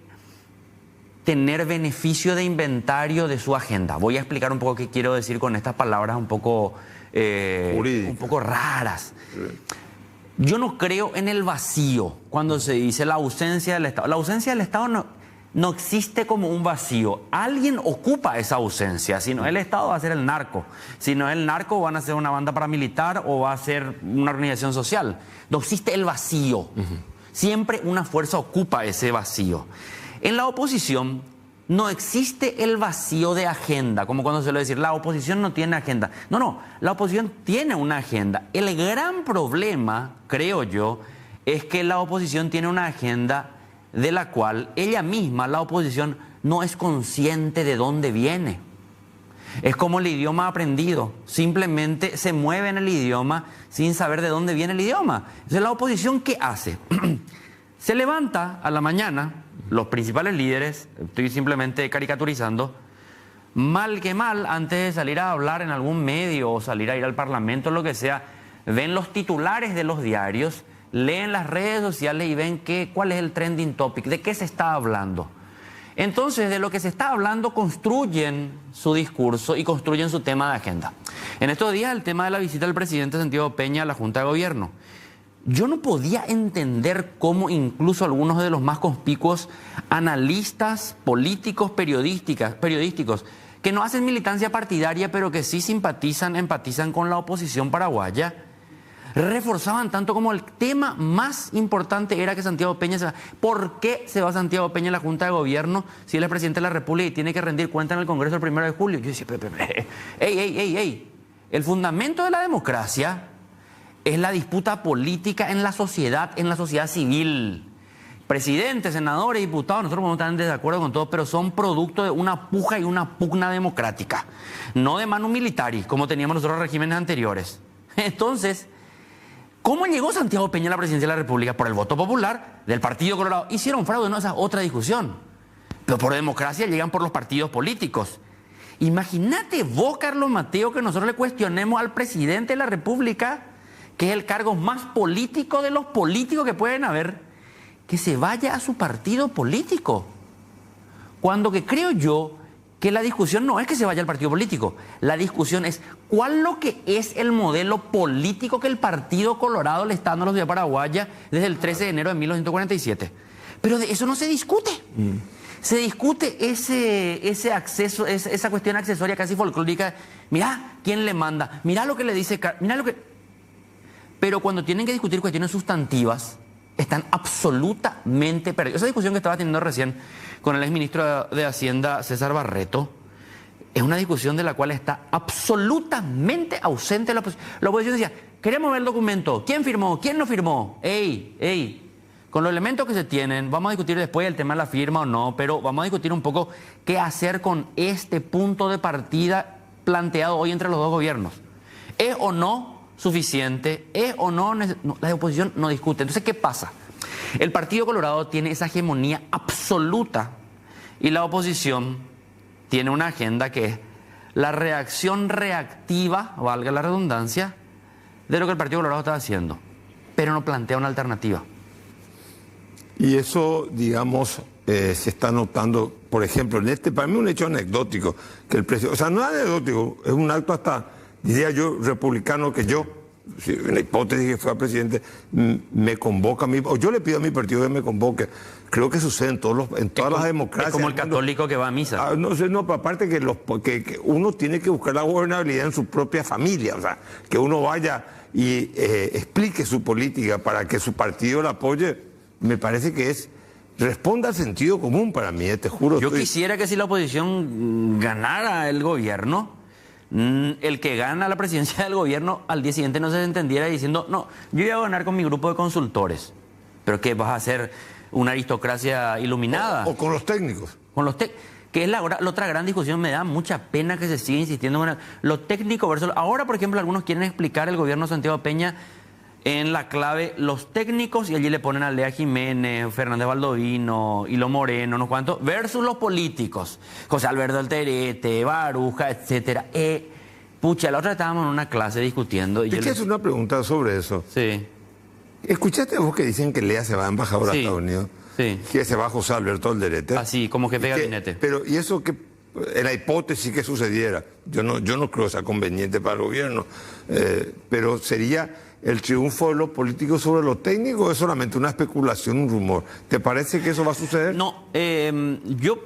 tener beneficio de inventario de su agenda. Voy a explicar un poco qué quiero decir con estas palabras un poco raras. Yo no creo en el vacío cuando se dice la ausencia del Estado. La ausencia del Estado no existe como un vacío. Alguien ocupa esa ausencia. Si no es el Estado, va a ser el narco. Si no es el narco, van a ser una banda paramilitar o va a ser una organización social. No existe el vacío. Siempre una fuerza ocupa ese vacío. En la oposición no existe el vacío de agenda, como cuando se suele decir, la oposición no tiene agenda. No, la oposición tiene una agenda. El gran problema, creo yo, es que la oposición tiene una agenda de la cual ella misma, la oposición, no es consciente de dónde viene. Es como el idioma aprendido, simplemente se mueve en el idioma sin saber de dónde viene el idioma. Entonces, ¿la oposición qué hace? Se levanta a la mañana, los principales líderes, estoy simplemente caricaturizando, mal que mal, antes de salir a hablar en algún medio o salir a ir al Parlamento, lo que sea, ven los titulares de los diarios, leen las redes sociales y ven cuál es el trending topic, de qué se está hablando. Entonces, de lo que se está hablando, construyen su discurso y construyen su tema de agenda. En estos días, el tema de la visita del presidente Santiago Peña a la Junta de Gobierno. Yo no podía entender cómo incluso algunos de los más conspicuos analistas políticos, periodísticos, que no hacen militancia partidaria, pero que sí empatizan con la oposición paraguaya, reforzaban tanto como el tema más importante era que Santiago Peña se va. ¿Por qué se va Santiago Peña a la Junta de Gobierno si él es presidente de la República y tiene que rendir cuenta en el Congreso el 1 de julio? Yo decía, ey. El fundamento de la democracia es la disputa política en la sociedad civil. Presidentes, senadores, diputados, nosotros podemos estar en desacuerdo con todo, pero son producto de una puja y una pugna democrática, no de manu militari, como teníamos nosotros regímenes anteriores. Entonces, ¿cómo llegó Santiago Peña a la presidencia de la República? Por el voto popular del Partido Colorado. Hicieron fraude, no, esa es otra discusión. Pero por democracia llegan por los partidos políticos. Imagínate vos, Carlos Mateo, que nosotros le cuestionemos al presidente de la República, que es el cargo más político de los políticos que pueden haber, que se vaya a su partido político. Cuando que creo yo que la discusión no es que se vaya al partido político, la discusión es cuál lo que es el modelo político que el Partido Colorado le está dando a la sociedad paraguaya desde el 13 de enero de 1947. Pero de eso no se discute. Se discute ese acceso, esa cuestión accesoria casi folclórica. Mirá quién le manda, mirá lo que le dice, mirá lo que... Pero cuando tienen que discutir cuestiones sustantivas, están absolutamente perdidos. Esa discusión que estaba teniendo recién con el exministro de Hacienda, César Barreto, es una discusión de la cual está absolutamente ausente la oposición. La oposición decía, queremos ver el documento, ¿quién firmó? ¿Quién no firmó? Ey, con los elementos que se tienen, vamos a discutir después el tema de la firma o no, pero vamos a discutir un poco qué hacer con este punto de partida planteado hoy entre los dos gobiernos. ¿Es o no suficiente? ¿Es o no? La oposición no discute. Entonces, ¿qué pasa? El Partido Colorado tiene esa hegemonía absoluta y la oposición tiene una agenda que es la reacción reactiva, valga la redundancia, de lo que el Partido Colorado está haciendo, pero no plantea una alternativa. Y eso, digamos, se está notando, por ejemplo, para mí un hecho anecdótico, que el presidente, o sea, no es anecdótico, es un acto hasta, diría yo, republicano, que yo, si en la hipótesis que fue presidente, me convoca a mí, o yo le pido a mi partido que me convoque. Creo que sucede en todas las democracias. Es como el católico que va a misa. No sé, no, pero aparte que uno tiene que buscar la gobernabilidad en su propia familia, o sea, que uno vaya y explique su política para que su partido la apoye, me parece que responda al sentido común para mí, te juro. Yo quisiera que si la oposición ganara el gobierno, el que gana la presidencia del gobierno al día siguiente no se entendiera diciendo, no, yo voy a ganar con mi grupo de consultores. ¿Pero qué vas a hacer? ¿Una aristocracia iluminada? O con los técnicos. que es la otra gran discusión. Me da mucha pena que se siga insistiendo en lo técnico versus... Ahora, por ejemplo, algunos quieren explicar el gobierno de Santiago Peña en la clave los técnicos, y allí le ponen a Lea Jiménez, Fernández Baldovino, Hilo Moreno, no cuánto, versus los políticos, José Alberto Alterete, Baruja, etcétera. Pucha, la otra estábamos en una clase discutiendo. Y te quiero hacer una pregunta sobre eso. Sí. ¿Escuchaste vos que dicen que Lea se va a embajador a Sí. Estados Unidos? Sí. Que se va José Alberto Alderete. Así, como jefe de gabinete. Pero, ¿y eso que en la hipótesis que sucediera? Yo no creo que sea conveniente para el gobierno, pero sería el triunfo de los políticos sobre los técnicos, o es solamente una especulación, un rumor. ¿Te parece que eso va a suceder? No, yo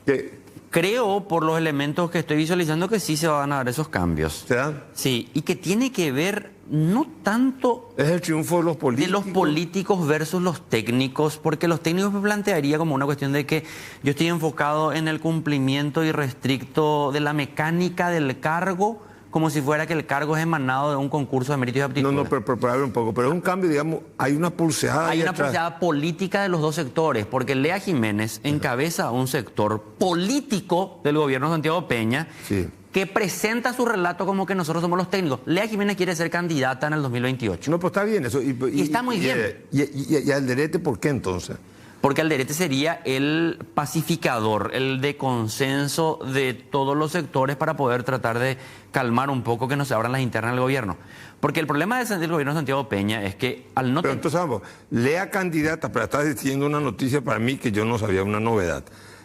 ¿Que creo, por los elementos que estoy visualizando, que sí se van a dar esos cambios. se dan? Sí, y que tiene que ver no tanto Es el triunfo de los de políticos. los políticos versus los técnicos, porque los técnicos me plantearía como una cuestión de que yo estoy enfocado en el cumplimiento irrestricto de la mecánica del cargo, como si fuera que el cargo es emanado de un concurso de méritos y aptitudes. No, pero a ver un poco. Pero es un cambio, digamos, hay una pulseada Hay ahí una atrás. pulseada política de los dos sectores, porque Lea Jiménez encabeza un sector político del gobierno de Santiago Peña, Sí. que presenta su relato como que nosotros somos los técnicos. Lea Jiménez quiere ser candidata en el 2028. No, pues está bien eso. Y está muy bien. ¿Y Alderete por qué entonces? Porque Alderete sería el pacificador, el de consenso de todos los sectores para poder tratar de calmar un poco que no se abran las internas del gobierno. Porque el problema del gobierno de Santiago Peña es que al no Pero tener... entonces vamos, Lea candidata, pero estás diciendo una noticia para mí que yo no sabía, una novedad.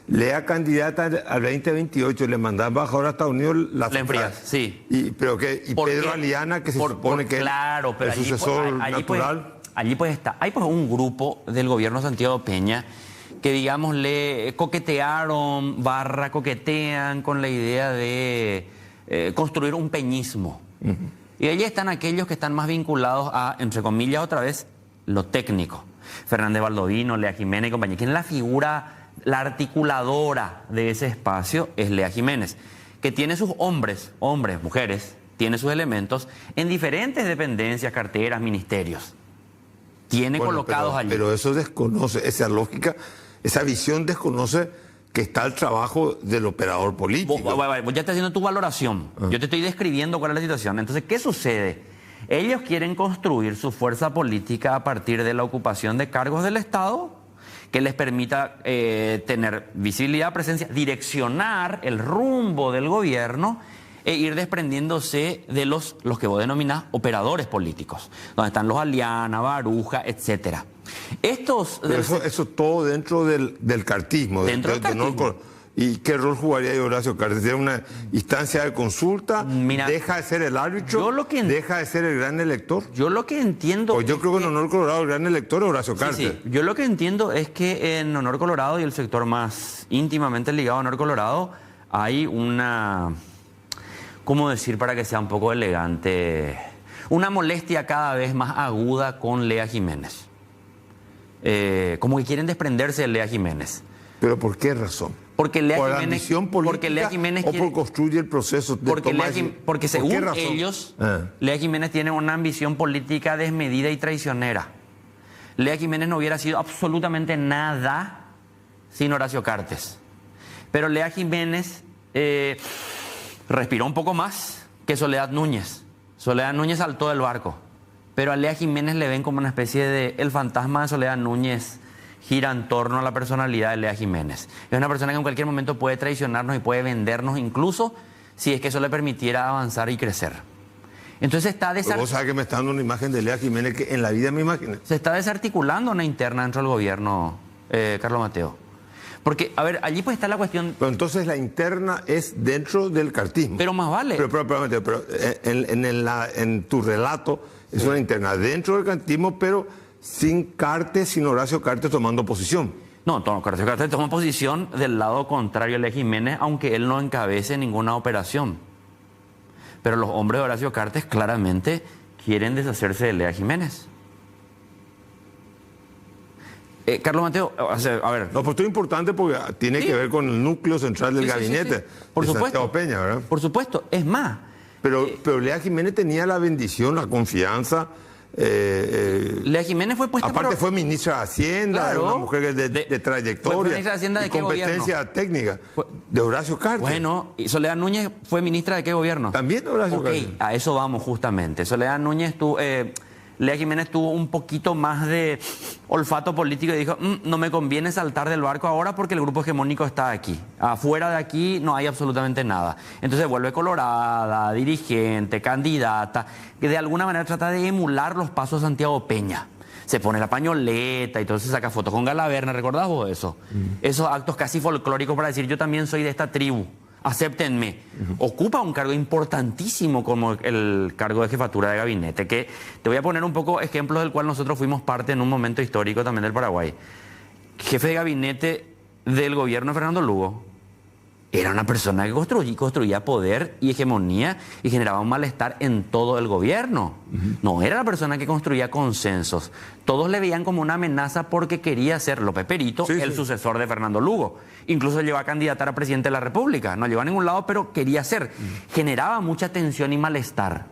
Lea candidata al 2028, le mandan embajador a Estados Unidos la La enfrías, sí. Y Pedro Porque- Aliana, que se supone que claro, pero es el allí, sucesor allí, pues, natural. allí pues está. Hay pues un grupo del gobierno de Santiago Peña que, digamos, le coquetearon, coquetean con la idea de construir un peñismo. Y allí están aquellos que están más vinculados a, entre comillas, otra vez, lo técnico. Fernández Baldovino, Lea Jiménez y compañía. ¿Quién es la figura, la articuladora de ese espacio? Es Lea Jiménez, que tiene sus hombres, mujeres, tiene sus elementos en diferentes dependencias, carteras, ministerios. Tiene Bueno, colocados allí. Pero eso desconoce, esa lógica, esa visión desconoce que está el trabajo del operador político. Vos ya estás haciendo tu valoración. Yo te estoy describiendo cuál es la situación. Entonces, ¿qué sucede? Ellos quieren construir su fuerza política a partir de la ocupación de cargos del Estado que les permita tener visibilidad, presencia, direccionar el rumbo del gobierno e ir desprendiéndose de los que vos denominás operadores políticos, donde están los Aliana, Baruja, etcétera. Estos... Pero eso todo dentro del cartismo. Dentro del cartismo. ¿Y qué rol jugaría ahí Horacio Cartes? ¿Sería una instancia de consulta? Mira, ¿Deja de ser el árbitro? ¿Deja de ser el gran elector? Yo lo que entiendo... Pues yo creo que en Honor Colorado el gran elector es Horacio Cartes. Sí. Yo lo que entiendo es que en Honor Colorado y el sector más íntimamente ligado a Honor Colorado hay una... ¿Cómo decir para que sea un poco elegante? Una molestia cada vez más aguda con Lea Jiménez. Como que quieren desprenderse de Lea Jiménez. ¿Pero por qué razón? Porque Lea ¿Por Jiménez, ambición política porque Lea Jiménez o quiere- por construir el proceso de porque, toma porque ¿por según qué razón? ellos, Ah. Lea Jiménez tiene una ambición política desmedida y traicionera. Lea Jiménez no hubiera sido absolutamente nada sin Horacio Cartes. Pero Lea Jiménez respiró un poco más que Soledad Núñez. Soledad Núñez saltó del barco. Pero a Lea Jiménez le ven como una especie de... El fantasma de Soledad Núñez gira en torno a la personalidad de Lea Jiménez. Es una persona que en cualquier momento puede traicionarnos y puede vendernos, incluso si es que eso le permitiera avanzar y crecer. Entonces Pues vos sabés que me está dando una imagen de Lea Jiménez que en la vida me imaginé. se está desarticulando una interna dentro del gobierno, Carlos Mateo. Porque, a ver, allí pues está la cuestión... Pero entonces la interna es dentro del cartismo. Pero más vale. Pero en tu relato es una interna dentro del cartismo, pero sin Cartes, sin Horacio Cartes tomando posición. No, Horacio Cartes toma posición del lado contrario a Lea Jiménez, aunque él no encabece ninguna operación. Pero los hombres de Horacio Cartes claramente quieren deshacerse de Lea Jiménez. Carlos Mateo, a ver... No, pues esto es importante porque tiene Sí. que ver con el núcleo central del Sí, sí, sí, gabinete. sí. Por de supuesto. Santiago Peña, ¿verdad? Por supuesto, es más... Pero Lea Jiménez tenía la bendición, la confianza Lea Jiménez fue puesta aparte fue ministra de Hacienda, Claro. una mujer de Fue trayectoria ministra de Hacienda ¿de y qué competencia técnica, de Horacio Cartes. Bueno, ¿y Soledad Núñez fue ministra de qué gobierno? También de Horacio Ok, Cartes. a eso vamos justamente. Soledad Núñez tuvo, Lea Jiménez tuvo un poquito más de olfato político y dijo, no me conviene saltar del barco ahora porque el grupo hegemónico está aquí. Afuera de aquí no hay absolutamente nada. Entonces vuelve colorada, dirigente, candidata, que de alguna manera trata de emular los pasos de Santiago Peña. Se pone la pañoleta y entonces saca fotos con Galaverna, ¿recordás vos eso? Esos actos casi folclóricos para decir, yo también soy de esta tribu. Acéptenme. Ocupa un cargo importantísimo como el cargo de jefatura de gabinete, que te voy a poner un poco ejemplos del cual nosotros fuimos parte en un momento histórico también del Paraguay. Jefe de gabinete del gobierno de Fernando Lugo era una persona que construía poder y hegemonía y generaba un malestar en todo el gobierno. No era la persona que construía consensos. Todos le veían como una amenaza porque quería ser López Perito, el sucesor de Fernando Lugo. Incluso llegó a candidatar a presidente de la República. No llegó a ningún lado, pero quería ser. Generaba mucha tensión y malestar.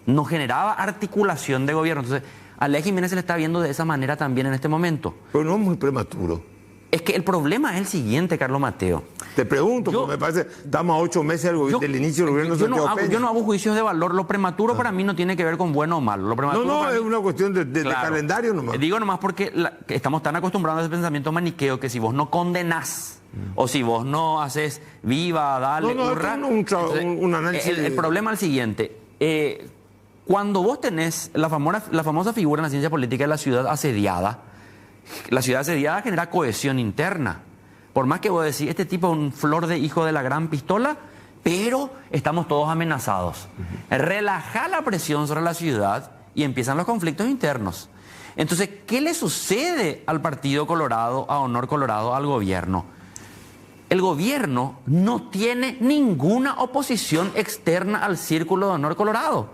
No generaba articulación de gobierno. Entonces, a Lea Jiménez se le está viendo de esa manera también en este momento. Pero no es muy prematuro. Es que el problema es el siguiente, Carlos Mateo. Te pregunto, porque me parece, estamos a 8 meses del inicio del gobierno de Santiago Peña. Yo no hago juicios de valor. Lo prematuro para mí no tiene que ver con bueno o malo. Lo prematuro No, es mí, una cuestión de calendario nomás. Digo nomás porque que estamos tan acostumbrados a ese pensamiento maniqueo que si vos no condenás o si vos no haces viva, dale, hurra, un análisis. El problema es el siguiente. Cuando vos tenés la famosa figura en la ciencia política de la ciudad asediada genera cohesión interna. Por más que vos decís, este tipo es un flor de hijo de la gran pistola, pero estamos todos amenazados. Relaja la presión sobre la ciudad y empiezan los conflictos internos. Entonces, ¿qué le sucede al Partido Colorado, a Honor Colorado, al gobierno? El gobierno no tiene ninguna oposición externa al círculo de Honor Colorado.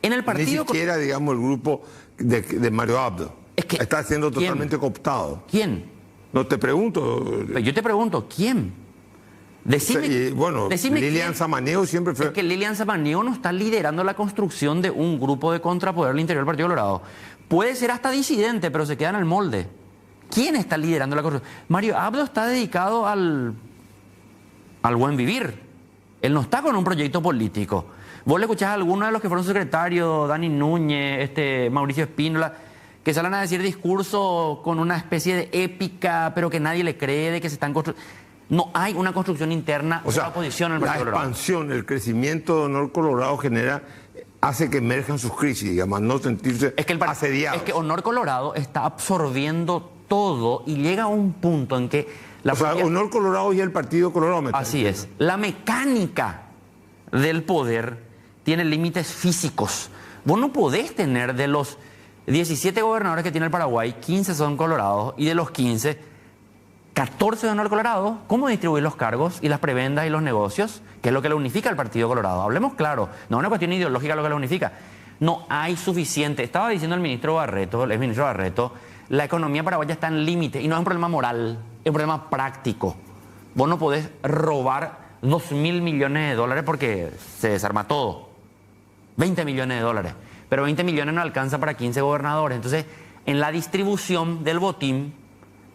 En el partido... Ni siquiera, digamos, el grupo de Mario Abdo. Es que, está siendo totalmente cooptado. ¿Quién? No te pregunto. Pero yo te pregunto, ¿quién? Decime, decime Lilian Samaneo siempre fue... Es que Lilian Samaneo no está liderando la construcción de un grupo de contrapoder al interior del Partido Colorado. Puede ser hasta disidente, pero se queda en el molde. ¿Quién está liderando la construcción? Mario Abdo está dedicado al buen vivir. Él no está con un proyecto político. Vos le escuchás a algunos de los que fueron secretarios, Dani Núñez, Mauricio Espínola, que salen a decir discursos con una especie de épica, pero que nadie le cree, de que se están construyendo. No hay una construcción interna de la oposición al Partido Colorado. La expansión, el crecimiento de Honor Colorado hace que emerjan sus crisis, digamos, no sentirse asediados. Es que Honor Colorado está absorbiendo todo y llega a un punto en que... Honor Colorado y el Partido Colorado. Así es. La mecánica del poder tiene límites físicos. Vos no podés tener de los 17 gobernadores que tiene el Paraguay, 15 son colorados, y de los 15, 14 de Honor Colorado. ¿Cómo distribuir los cargos y las prebendas y los negocios? Que es lo que le unifica al Partido Colorado. Hablemos claro, no es una cuestión ideológica lo que le unifica. No hay suficiente. Estaba diciendo el exministro Barreto, la economía paraguaya está en límite, y no es un problema moral, es un problema práctico. Vos no podés robar 2.000 millones de dólares porque se desarma todo. 20 millones de dólares. Pero 20 millones no alcanza para 15 gobernadores. Entonces, en la distribución del botín,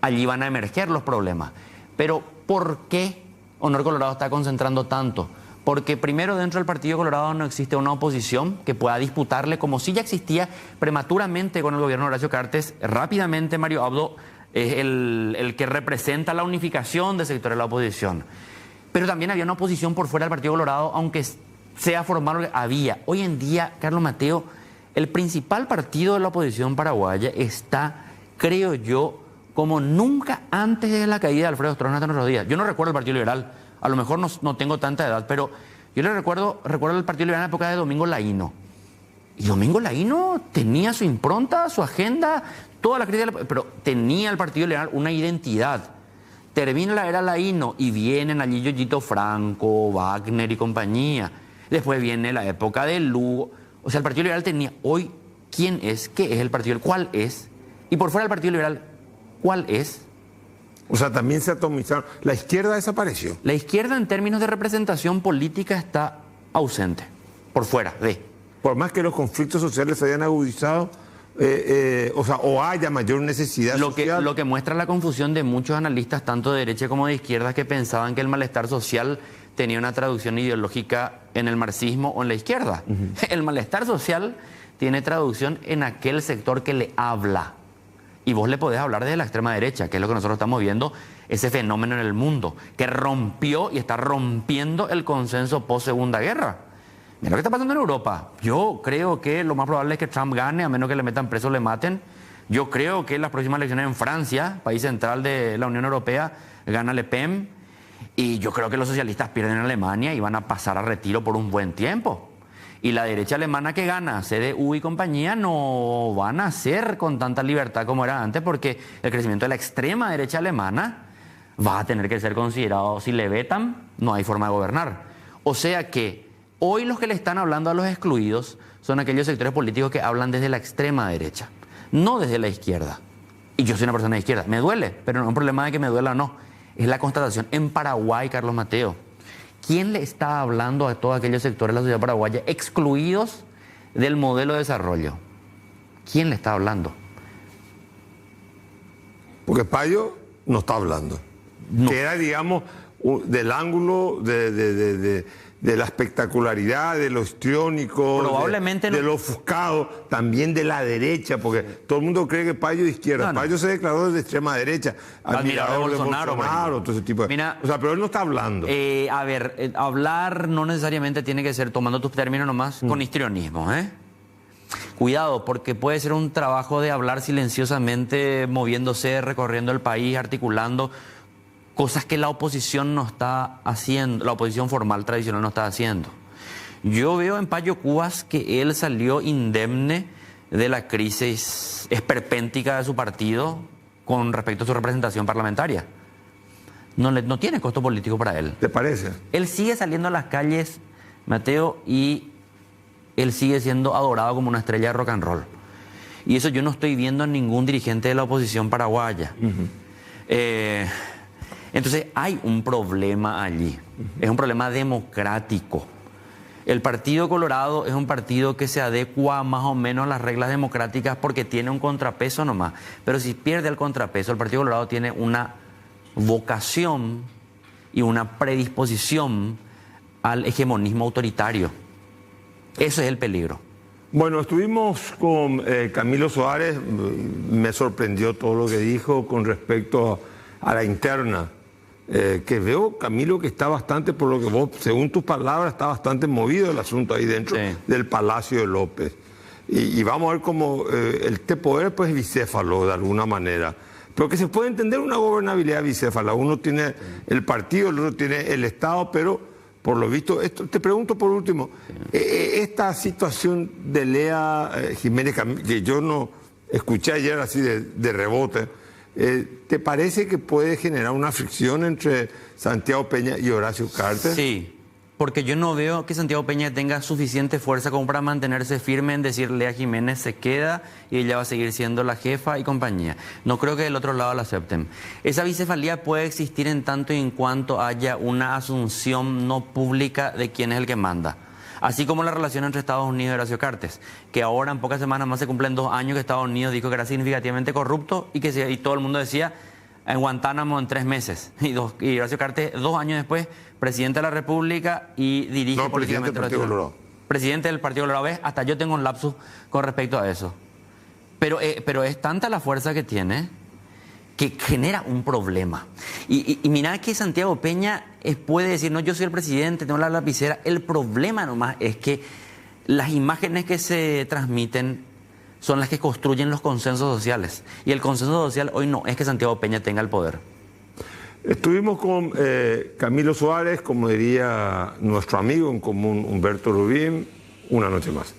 allí van a emerger los problemas. Pero, ¿por qué Honor Colorado está concentrando tanto? Porque primero, dentro del Partido Colorado no existe una oposición que pueda disputarle, como si ya existía prematuramente con el gobierno de Horacio Cartes. Rápidamente Mario Abdo es el que representa la unificación de sectores de la oposición. Pero también había una oposición por fuera del Partido Colorado, aunque sea formal, había. Hoy en día, Carlos Mateo, el principal partido de la oposición paraguaya está, creo yo, como nunca antes de la caída de Alfredo Stroessner hace unos días. Yo no recuerdo el Partido Liberal, a lo mejor no tengo tanta edad, pero yo recuerdo el Partido Liberal en la época de Domingo Laíno. Y Domingo Laíno tenía su impronta, su agenda, toda la crítica, pero tenía el Partido Liberal una identidad. Termina la era Laíno y vienen allí Yoyito Franco, Wagner y compañía. Después viene la época de Lugo. O sea, el Partido Liberal tenía hoy quién es, qué es el Partido Liberal, cuál es. Y por fuera del Partido Liberal, ¿cuál es? O sea, también se atomizaron. La izquierda desapareció. La izquierda en términos de representación política está ausente, por fuera de. por más que los conflictos sociales se hayan agudizado, o haya mayor necesidad social. Lo que muestra la confusión de muchos analistas, tanto de derecha como de izquierda, que pensaban que el malestar social tenía una traducción ideológica en el marxismo o en la izquierda. El malestar social tiene traducción en aquel sector que le habla. Y vos le podés hablar desde la extrema derecha, que es lo que nosotros estamos viendo, ese fenómeno en el mundo, que rompió y está rompiendo el consenso post-Segunda Guerra. Mira lo que está pasando en Europa. Yo creo que lo más probable es que Trump gane, a menos que le metan preso o le maten. Yo creo que en las próximas elecciones en Francia, país central de la Unión Europea, gana Le Pen. Y yo creo que los socialistas pierden en Alemania y van a pasar a retiro por un buen tiempo. Y la derecha alemana que gana, CDU y compañía, no van a ser con tanta libertad como era antes, porque el crecimiento de la extrema derecha alemana va a tener que ser considerado. Si le vetan, no hay forma de gobernar. O sea que hoy los que le están hablando a los excluidos son aquellos sectores políticos que hablan desde la extrema derecha, no desde la izquierda. Y yo soy una persona de izquierda. Me duele, pero no es un problema de que me duela o no. Es la constatación. En Paraguay, Carlos Mateo, ¿quién le está hablando a todos aquellos sectores de la sociedad paraguaya excluidos del modelo de desarrollo? ¿Quién le está hablando? Porque Payo no está hablando. No. Que era, digamos, del ángulo de la espectacularidad, de lo histriónico, Probablemente de no. lo ofuscado, también de la derecha, porque todo el mundo cree que Payo es de izquierda. No. Payo se declaró de extrema derecha, Admirador de Bolsonaro, todo ese tipo de... Mira, o sea, pero él no está hablando. Hablar no necesariamente tiene que ser, tomando tus términos nomás, con histrionismo, ¿eh? Cuidado, porque puede ser un trabajo de hablar silenciosamente, moviéndose, recorriendo el país, articulando cosas que la oposición no está haciendo, la oposición formal tradicional no está haciendo. Yo veo en Payo Cubas que él salió indemne de la crisis esperpéntica de su partido con respecto a su representación parlamentaria. No tiene costo político para él. ¿Te parece? Él sigue saliendo a las calles, Mateo, y él sigue siendo adorado como una estrella de rock and roll. Y eso yo no estoy viendo en ningún dirigente de la oposición paraguaya. Entonces hay un problema allí. Es un problema democrático. El Partido Colorado es un partido que se adecua más o menos a las reglas democráticas porque tiene un contrapeso nomás. Pero si pierde el contrapeso, el Partido Colorado tiene una vocación y una predisposición al hegemonismo autoritario. Eso es el peligro. Bueno, estuvimos con Camilo Soares. Me sorprendió todo lo que dijo con respecto a la interna. Que veo, Camilo, que está bastante, por lo que vos, según tus palabras, está bastante movido el asunto ahí dentro del Palacio de López. Y vamos a ver cómo este poder pues es bicéfalo de alguna manera. Pero que se puede entender una gobernabilidad bicéfala. Uno tiene el partido, el otro tiene el Estado, pero por lo visto, te pregunto por último, esta situación de Lea Jiménez, que yo no escuché ayer así de rebote, ¿te parece que puede generar una fricción entre Santiago Peña y Horacio Cartes? Sí, porque yo no veo que Santiago Peña tenga suficiente fuerza como para mantenerse firme en decirle a Jiménez se queda y ella va a seguir siendo la jefa y compañía. No creo que del otro lado la acepten. Esa bicefalía puede existir en tanto y en cuanto haya una asunción no pública de quién es el que manda. Así como la relación entre Estados Unidos y Horacio Cartes, que ahora en pocas semanas más se cumplen 2 años que Estados Unidos dijo que era significativamente corrupto y todo el mundo decía en Guantánamo en 3 meses. Y Horacio Cartes, 2 años después, presidente de la República y dirige políticamente presidente del Partido Colorado. Presidente del Partido Colorado. ¿Ves? Hasta yo tengo un lapsus con respecto a eso. Pero es tanta la fuerza que tiene que genera un problema. Y mirá que Santiago Peña puede decir, no, yo soy el presidente, tengo la lapicera. El problema nomás es que las imágenes que se transmiten son las que construyen los consensos sociales. Y el consenso social hoy no es que Santiago Peña tenga el poder. Estuvimos con Camilo Soares, como diría nuestro amigo en común Humberto Rubín, una noche más.